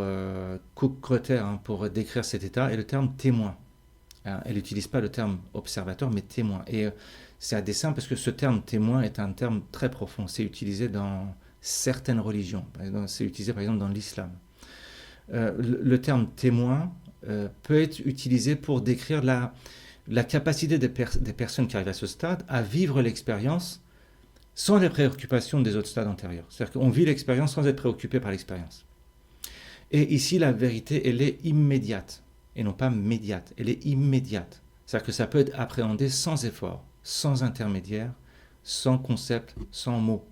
Cook-Grötter pour décrire cet état est le terme témoin. Elle n'utilise pas le terme observateur, mais témoin. Et c'est à dessein parce que ce terme témoin est un terme très profond. C'est utilisé dans certaines religions. C'est utilisé par exemple dans l'islam. Le terme témoin peut être utilisé pour décrire la capacité des personnes qui arrivent à ce stade à vivre l'expérience sans les préoccupations des autres stades antérieurs. C'est-à-dire qu'on vit l'expérience sans être préoccupé par l'expérience. Et ici, la vérité, elle est immédiate, et non pas médiate. Elle est immédiate. C'est-à-dire que ça peut être appréhendé sans effort, sans intermédiaire, sans concept, sans mot.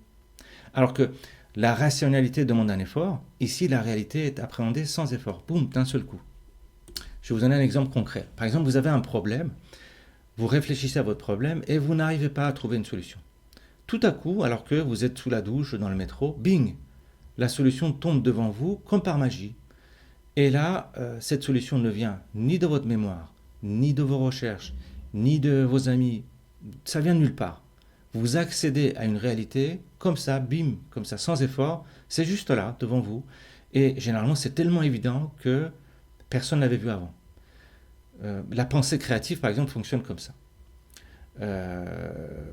Alors que la rationalité demande un effort, ici, la réalité est appréhendée sans effort. Boum, d'un seul coup. Je vais vous donner un exemple concret. Par exemple, vous avez un problème, vous réfléchissez à votre problème et vous n'arrivez pas à trouver une solution. Tout à coup, alors que vous êtes sous la douche, dans le métro, bing, la solution tombe devant vous comme par magie. Et là, cette solution ne vient ni de votre mémoire, ni de vos recherches, ni de vos amis. Ça vient de nulle part. Vous accédez à une réalité comme ça, bim, comme ça, sans effort. C'est juste là, devant vous. Et généralement, c'est tellement évident que personne ne l'avait vu avant. La pensée créative, par exemple, fonctionne comme ça.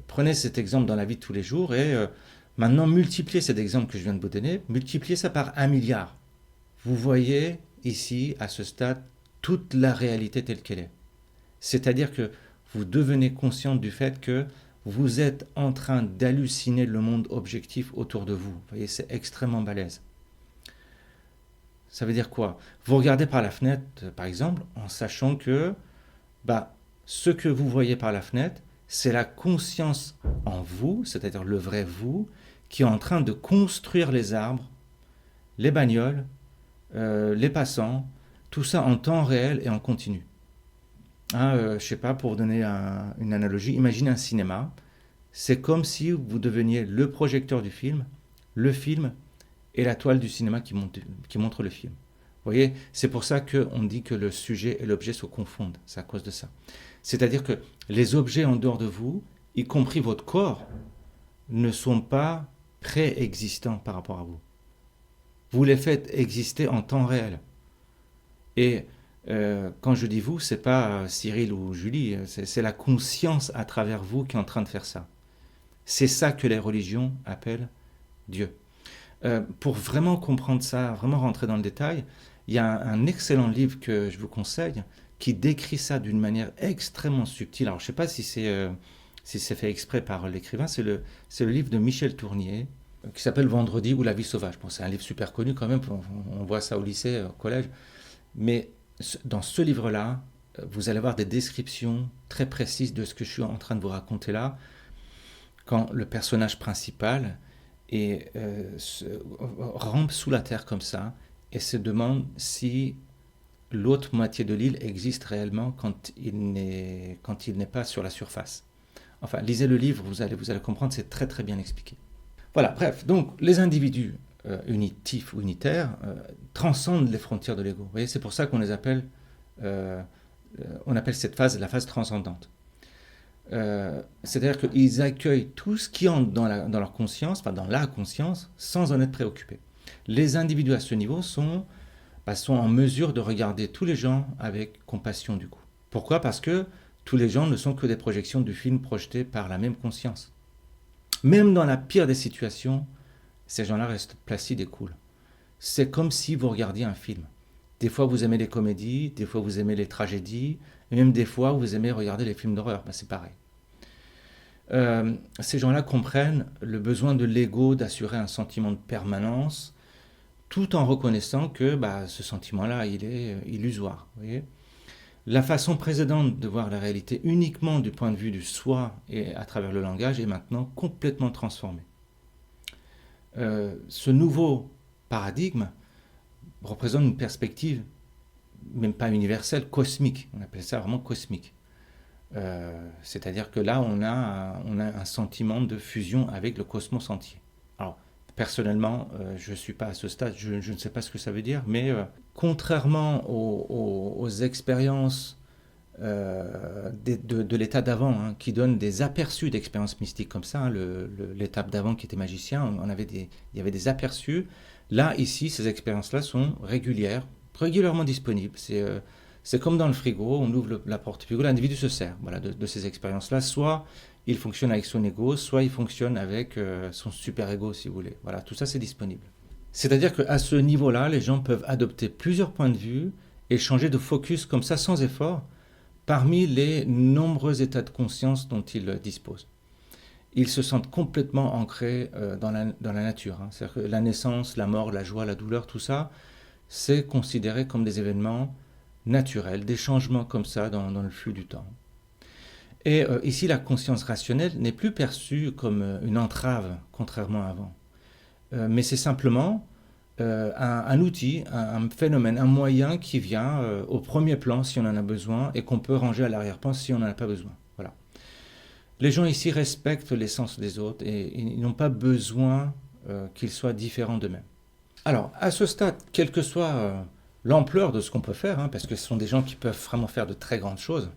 Prenez cet exemple dans la vie de tous les jours et maintenant multipliez cet exemple que je viens de vous donner, multipliez ça par 1 milliard. Vous voyez ici, à ce stade, toute la réalité telle qu'elle est. C'est-à-dire que vous devenez conscient du fait que vous êtes en train d'halluciner le monde objectif autour de vous. Vous voyez, c'est extrêmement balèze. Ça veut dire quoi? Vous regardez par la fenêtre, par exemple, en sachant que ce que vous voyez par la fenêtre, c'est la conscience en vous, c'est-à-dire le vrai vous, qui est en train de construire les arbres, les bagnoles, les passants, tout ça en temps réel et en continu. Je ne sais pas, pour donner une analogie, imaginez un cinéma. C'est comme si vous deveniez le projecteur du film, le film et la toile du cinéma qui montre le film. Vous voyez, c'est pour ça qu'on dit que le sujet et l'objet se confondent. C'est à cause de ça. C'est-à-dire que les objets en dehors de vous, y compris votre corps, ne sont pas préexistants par rapport à vous. Vous les faites exister en temps réel. Et quand je dis vous, c'est pas Cyril ou Julie, c'est la conscience à travers vous qui est en train de faire ça. C'est ça que les religions appellent Dieu. Pour vraiment comprendre ça, vraiment rentrer dans le détail, il y a un excellent livre que je vous conseille qui décrit ça d'une manière extrêmement subtile. Alors je ne sais pas si c'est fait exprès par l'écrivain, c'est le livre de Michel Tournier qui s'appelle Vendredi ou la vie sauvage. Bon, c'est un livre super connu quand même, on voit ça au lycée, au collège. Mais dans ce livre-là, vous allez avoir des descriptions très précises de ce que je suis en train de vous raconter là, quand le personnage principal rampe sous la terre comme ça et se demande si l'autre moitié de l'île existe réellement quand il n'est pas sur la surface. Enfin, lisez le livre, vous allez comprendre, c'est très très bien expliqué. Voilà, bref, donc les individus unitifs ou unitaires transcendent les frontières de l'ego. Vous voyez, c'est pour ça qu'on les appelle On appelle cette phase la phase transcendante. C'est-à-dire qu'ils accueillent tout ce qui entre dans leur conscience, enfin dans la conscience, sans en être préoccupés. Les individus à ce niveau sont en mesure de regarder tous les gens avec compassion du coup. Pourquoi? Parce que tous les gens ne sont que des projections du film projeté par la même conscience. Même dans la pire des situations, ces gens-là restent placides et cool. C'est comme si vous regardiez un film. Des fois vous aimez les comédies, des fois vous aimez les tragédies, et même des fois vous aimez regarder les films d'horreur, c'est pareil. Ces gens-là comprennent le besoin de l'ego d'assurer un sentiment de permanence, tout en reconnaissant que ce sentiment-là, il est illusoire. Vous voyez, la façon précédente de voir la réalité uniquement du point de vue du soi et à travers le langage est maintenant complètement transformée. Ce nouveau paradigme représente une perspective, même pas universelle, cosmique. On appelle ça vraiment cosmique. C'est-à-dire que là, on a un sentiment de fusion avec le cosmos entier. Alors, personnellement, je ne suis pas à ce stade, je ne sais pas ce que ça veut dire, mais contrairement aux expériences de l'état d'avant, qui donnent des aperçus d'expériences mystiques comme ça, l'étape d'avant qui était magicien, il y avait des aperçus. Là, ici, ces expériences-là sont régulièrement disponibles. C'est comme dans le frigo, on ouvre la porte du frigo, l'individu se sert de ces expériences-là. Soit il fonctionne avec son ego, soit il fonctionne avec son super-ego, si vous voulez. Voilà, tout ça, c'est disponible. C'est-à-dire qu'à ce niveau-là, les gens peuvent adopter plusieurs points de vue et changer de focus comme ça, sans effort, parmi les nombreux états de conscience dont ils disposent. Ils se sentent complètement ancrés dans la nature. C'est-à-dire que la naissance, la mort, la joie, la douleur, tout ça, c'est considéré comme des événements naturels, des changements comme ça dans le flux du temps. Et ici, la conscience rationnelle n'est plus perçue comme une entrave, contrairement à avant. Mais c'est simplement un outil, un phénomène, un moyen qui vient au premier plan si on en a besoin et qu'on peut ranger à l'arrière-plan si on n'en a pas besoin. Voilà. Les gens ici respectent l'essence des autres et ils n'ont pas besoin qu'ils soient différents d'eux-mêmes. Alors, à ce stade, quelle que soit l'ampleur de ce qu'on peut faire, parce que ce sont des gens qui peuvent vraiment faire de très grandes choses,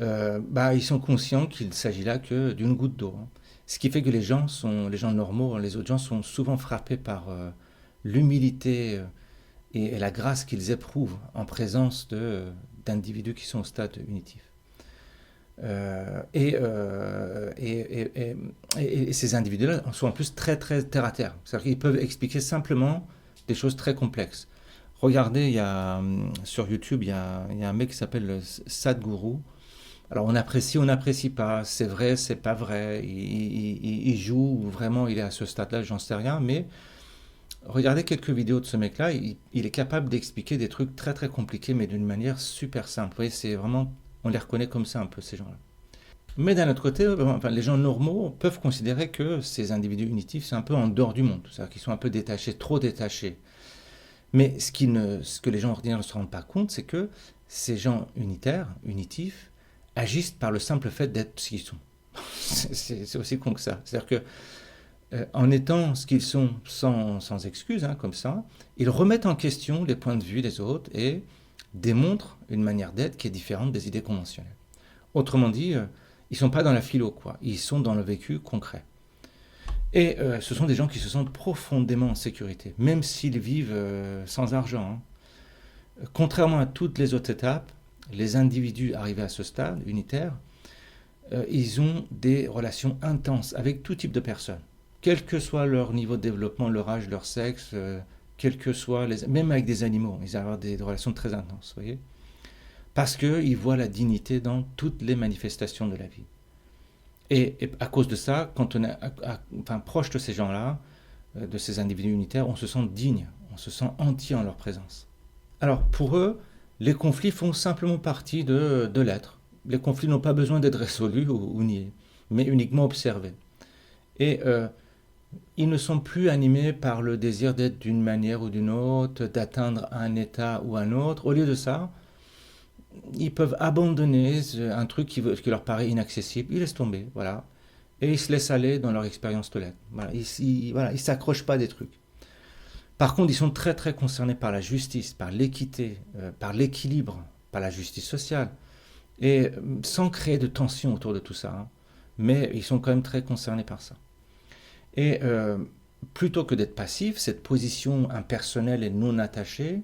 ils sont conscients qu'il ne s'agit là que d'une goutte d'eau. Ce qui fait que les gens normaux, les autres gens sont souvent frappés par l'humilité et la grâce qu'ils éprouvent en présence d'individus qui sont au stade unitif. Et ces individus-là sont en plus très très terre à terre. C'est-à-dire qu'ils peuvent expliquer simplement des choses très complexes. Regardez, sur YouTube, il y a un mec qui s'appelle Sadhguru. Alors on apprécie, on n'apprécie pas, c'est vrai, c'est pas vrai, il joue ou vraiment il est à ce stade-là, j'en sais rien, mais regardez quelques vidéos de ce mec-là, il est capable d'expliquer des trucs très très compliqués, mais d'une manière super simple. Vous voyez, c'est vraiment, on les reconnaît comme ça un peu, ces gens-là. Mais d'un autre côté, les gens normaux peuvent considérer que ces individus unitifs, c'est un peu en dehors du monde, c'est-à-dire qu'ils sont un peu détachés, trop détachés. Mais ce que les gens ordinaires ne se rendent pas compte, c'est que ces gens unitaires, unitifs, agissent par le simple fait d'être ce qu'ils sont. C'est aussi con que ça. C'est-à-dire que en étant ce qu'ils sont sans excuse, comme ça, ils remettent en question les points de vue des autres et démontrent une manière d'être qui est différente des idées conventionnelles. Autrement dit, ils ne sont pas dans la philo, quoi. Ils sont dans le vécu concret. Et ce sont des gens qui se sentent profondément en sécurité, même s'ils vivent sans argent. Contrairement à toutes les autres étapes, les individus arrivés à ce stade unitaire, ils ont des relations intenses avec tout type de personnes, quel que soit leur niveau de développement, leur âge, leur sexe, quel que soit même avec des animaux, ils avoir des relations très intenses, vous voyez, parce qu'ils voient la dignité dans toutes les manifestations de la vie. Et à cause de ça, quand on est proche de ces gens-là, de ces individus unitaires, on se sent digne, on se sent entier en leur présence. Alors pour eux, les conflits font simplement partie de l'être. Les conflits n'ont pas besoin d'être résolus ou niés, mais uniquement observés. Et ils ne sont plus animés par le désir d'être d'une manière ou d'une autre, d'atteindre un état ou un autre. Au lieu de ça, ils peuvent abandonner un truc qui leur paraît inaccessible. Ils laissent tomber, voilà. Et ils se laissent aller dans leur expérience de l'être. Voilà. Ils ne s'accrochent pas à des trucs. Par contre, ils sont très très concernés par la justice, par l'équité, par l'équilibre pas la justice sociale, et sans créer de tension autour de tout ça, hein. Mais ils sont quand même très concernés par ça. Et plutôt que d'être passif, cette position impersonnelle et non attachée,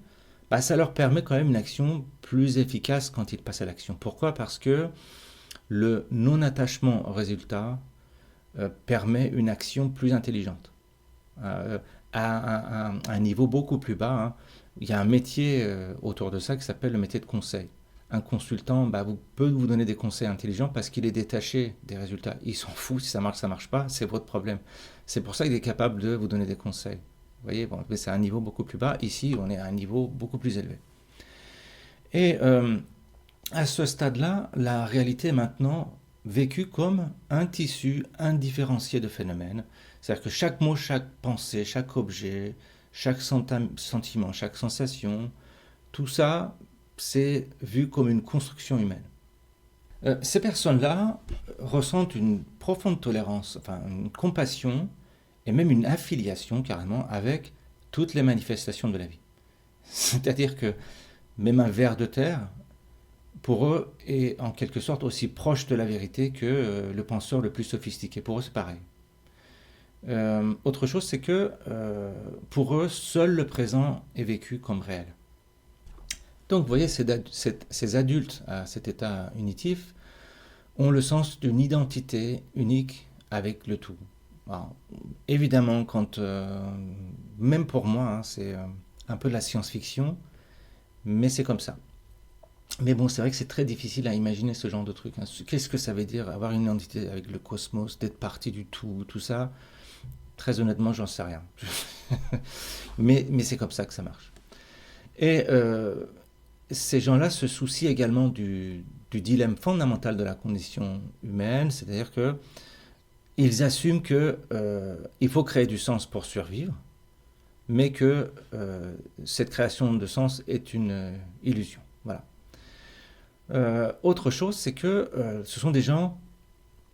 bah, ça leur permet quand même une action plus efficace quand ils passent à l'action. Pourquoi? Parce que le non-attachement au résultat permet une action plus intelligente. À un niveau beaucoup plus bas, hein, il y a un métier autour de ça qui s'appelle le métier de conseil. Un consultant peut vous donner des conseils intelligents parce qu'il est détaché des résultats. Il s'en fout si ça marche pas, c'est votre problème. C'est pour ça qu'il est capable de vous donner des conseils. Vous voyez, bon, c'est un niveau beaucoup plus bas. Ici, on est à un niveau beaucoup plus élevé. Et à ce stade-là, la réalité est maintenant vécue comme un tissu indifférencié de phénomènes. C'est-à-dire que chaque mot, chaque pensée, chaque objet, chaque sentiment, chaque sensation, tout ça, c'est vu comme une construction humaine. Ces personnes-là ressentent une profonde tolérance, enfin une compassion et même une affiliation carrément avec toutes les manifestations de la vie. C'est-à-dire que même un ver de terre, pour eux, est en quelque sorte aussi proche de la vérité que le penseur le plus sophistiqué. Pour eux, c'est pareil. Autre chose, c'est que pour eux, seul le présent est vécu comme réel. Donc, vous voyez, ces adultes à cet état unitif ont le sens d'une identité unique avec le tout. Alors, évidemment, même pour moi, hein, c'est un peu de la science-fiction, mais c'est comme ça. Mais bon, c'est vrai que c'est très difficile à imaginer ce genre de truc, hein. Qu'est-ce que ça veut dire avoir une identité avec le cosmos, d'être partie du tout ça? Très honnêtement, j'en sais rien. mais c'est comme ça que ça marche. Et ces gens-là se soucient également du dilemme fondamental de la condition humaine, c'est-à-dire que ils assument que il faut créer du sens pour survivre, mais que cette création de sens est une illusion. Voilà. Autre chose, c'est que ce sont des gens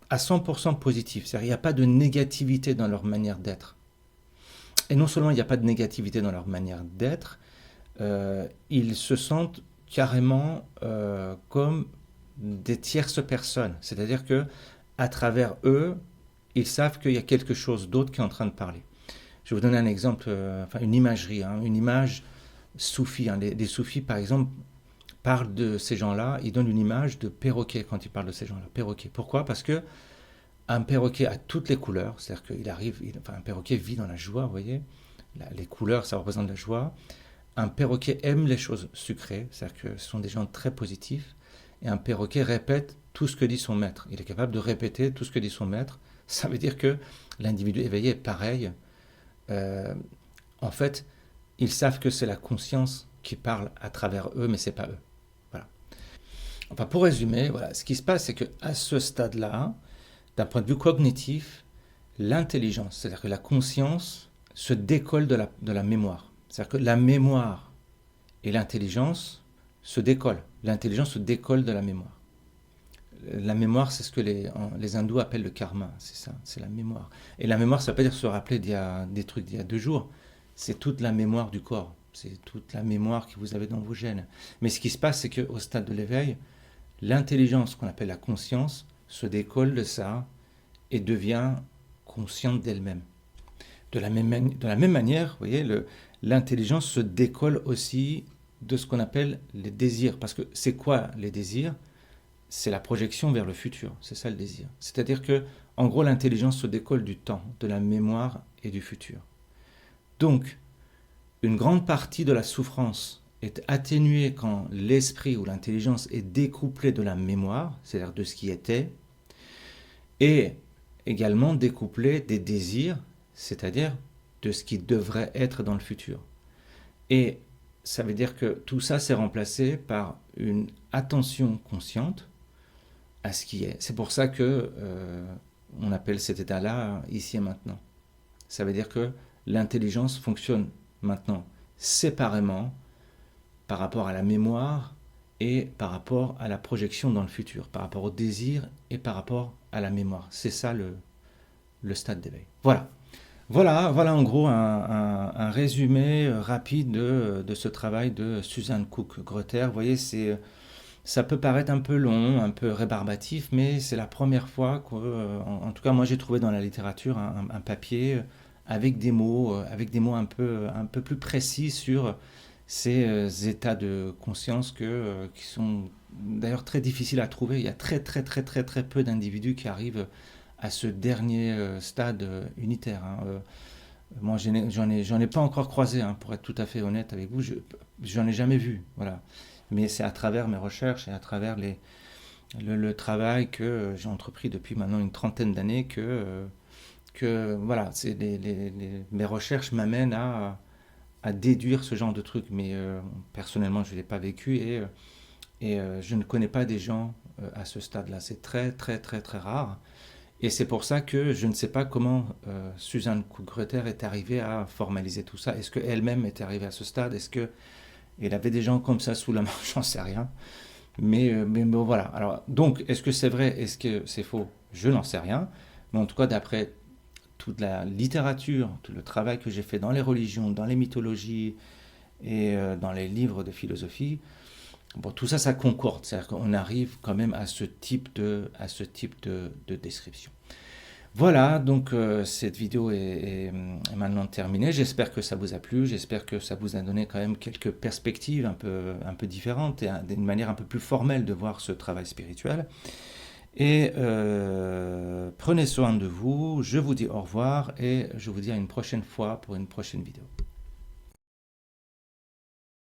à 100% positifs, c'est-à-dire qu'il n'y a pas de négativité dans leur manière d'être. Et non seulement il n'y a pas de négativité dans leur manière d'être, ils se sentent carrément comme des tierces personnes. C'est-à-dire que à travers eux, ils savent qu'il y a quelque chose d'autre qui est en train de parler. Je vais vous donner un exemple, une imagerie, hein, une image soufie. Hein. Les soufis, par exemple, parlent de ces gens-là, ils donnent une image de perroquet quand ils parlent de ces gens-là. Perroquet. Pourquoi? Parce que un perroquet a toutes les couleurs, c'est-à-dire un perroquet vit dans la joie, vous voyez. Les couleurs, ça représente la joie. Un perroquet aime les choses sucrées, c'est-à-dire que ce sont des gens très positifs. Et un perroquet répète tout ce que dit son maître. Il est capable de répéter tout ce que dit son maître. Ça veut dire que l'individu éveillé est pareil. En fait, ils savent que c'est la conscience qui parle à travers eux, mais c'est pas eux. Voilà. Enfin, pour résumer, voilà, ce qui se passe, c'est qu'à ce stade-là, d'un point de vue cognitif, l'intelligence, c'est-à-dire que la conscience, se décolle de la mémoire. C'est-à-dire que la mémoire et l'intelligence se décollent. L'intelligence se décolle de la mémoire. La mémoire, c'est ce que les hindous appellent le karma, c'est ça, c'est la mémoire. Et la mémoire, ça ne veut pas dire se rappeler des trucs d'il y a 2 jours, c'est toute la mémoire du corps, c'est toute la mémoire que vous avez dans vos gènes. Mais ce qui se passe, c'est qu'au stade de l'éveil, l'intelligence, qu'on appelle la conscience, se décolle de ça et devient consciente d'elle-même. De la même manière, vous voyez, l'intelligence se décolle aussi de ce qu'on appelle les désirs. Parce que c'est quoi les désirs? C'est la projection vers le futur, c'est ça le désir. C'est-à-dire que, en gros, l'intelligence se décolle du temps, de la mémoire et du futur. Donc, une grande partie de la souffrance est atténuée quand l'esprit ou l'intelligence est découplée de la mémoire, c'est-à-dire de ce qui était, et également découplée des désirs, c'est-à-dire de ce qui devrait être dans le futur. Et ça veut dire que tout ça s'est remplacé par une attention consciente à ce qui est. C'est pour ça que on appelle cet état-là ici et maintenant. Ça veut dire que l'intelligence fonctionne maintenant séparément par rapport à la mémoire et par rapport à la projection dans le futur, par rapport au désir et par rapport à la mémoire. C'est ça le stade d'éveil. Voilà en gros un résumé rapide de ce travail de Susan Cook-Grother. Vous voyez, c'est Ça peut paraître un peu long, un peu rébarbatif, mais c'est la première fois que, en tout cas moi j'ai trouvé dans la littérature un papier avec des mots un peu plus précis sur ces états de conscience qui sont d'ailleurs très difficiles à trouver. Il y a très peu d'individus qui arrivent à ce dernier stade unitaire, hein. Moi, j'en ai pas encore croisé, hein, pour être tout à fait honnête avec vous. J'en ai jamais vu, voilà. Mais c'est à travers mes recherches et à travers le travail que j'ai entrepris depuis maintenant une trentaine d'années que voilà, mes recherches m'amènent à déduire ce genre de trucs. Mais personnellement, je ne l'ai pas vécu et je ne connais pas des gens à ce stade-là. C'est très rare. Et c'est pour ça que je ne sais pas comment Suzanne Cook-Greuter est arrivée à formaliser tout ça. Est-ce qu'elle-même est arrivée à ce stade? Est-ce qu'elle avait des gens comme ça sous la main? J'en sais rien. Mais bon, voilà. Alors, donc, est-ce que c'est vrai? Est-ce que c'est faux? Je n'en sais rien. Mais en tout cas, d'après toute la littérature, tout le travail que j'ai fait dans les religions, dans les mythologies et dans les livres de philosophie, bon, tout ça, ça concorde. C'est-à-dire qu'on arrive quand même à ce type de description. Voilà, donc cette vidéo est maintenant terminée. J'espère que ça vous a plu. J'espère que ça vous a donné quand même quelques perspectives un peu différentes et une manière un peu plus formelle de voir ce travail spirituel. Et prenez soin de vous. Je vous dis au revoir et je vous dis à une prochaine fois pour une prochaine vidéo.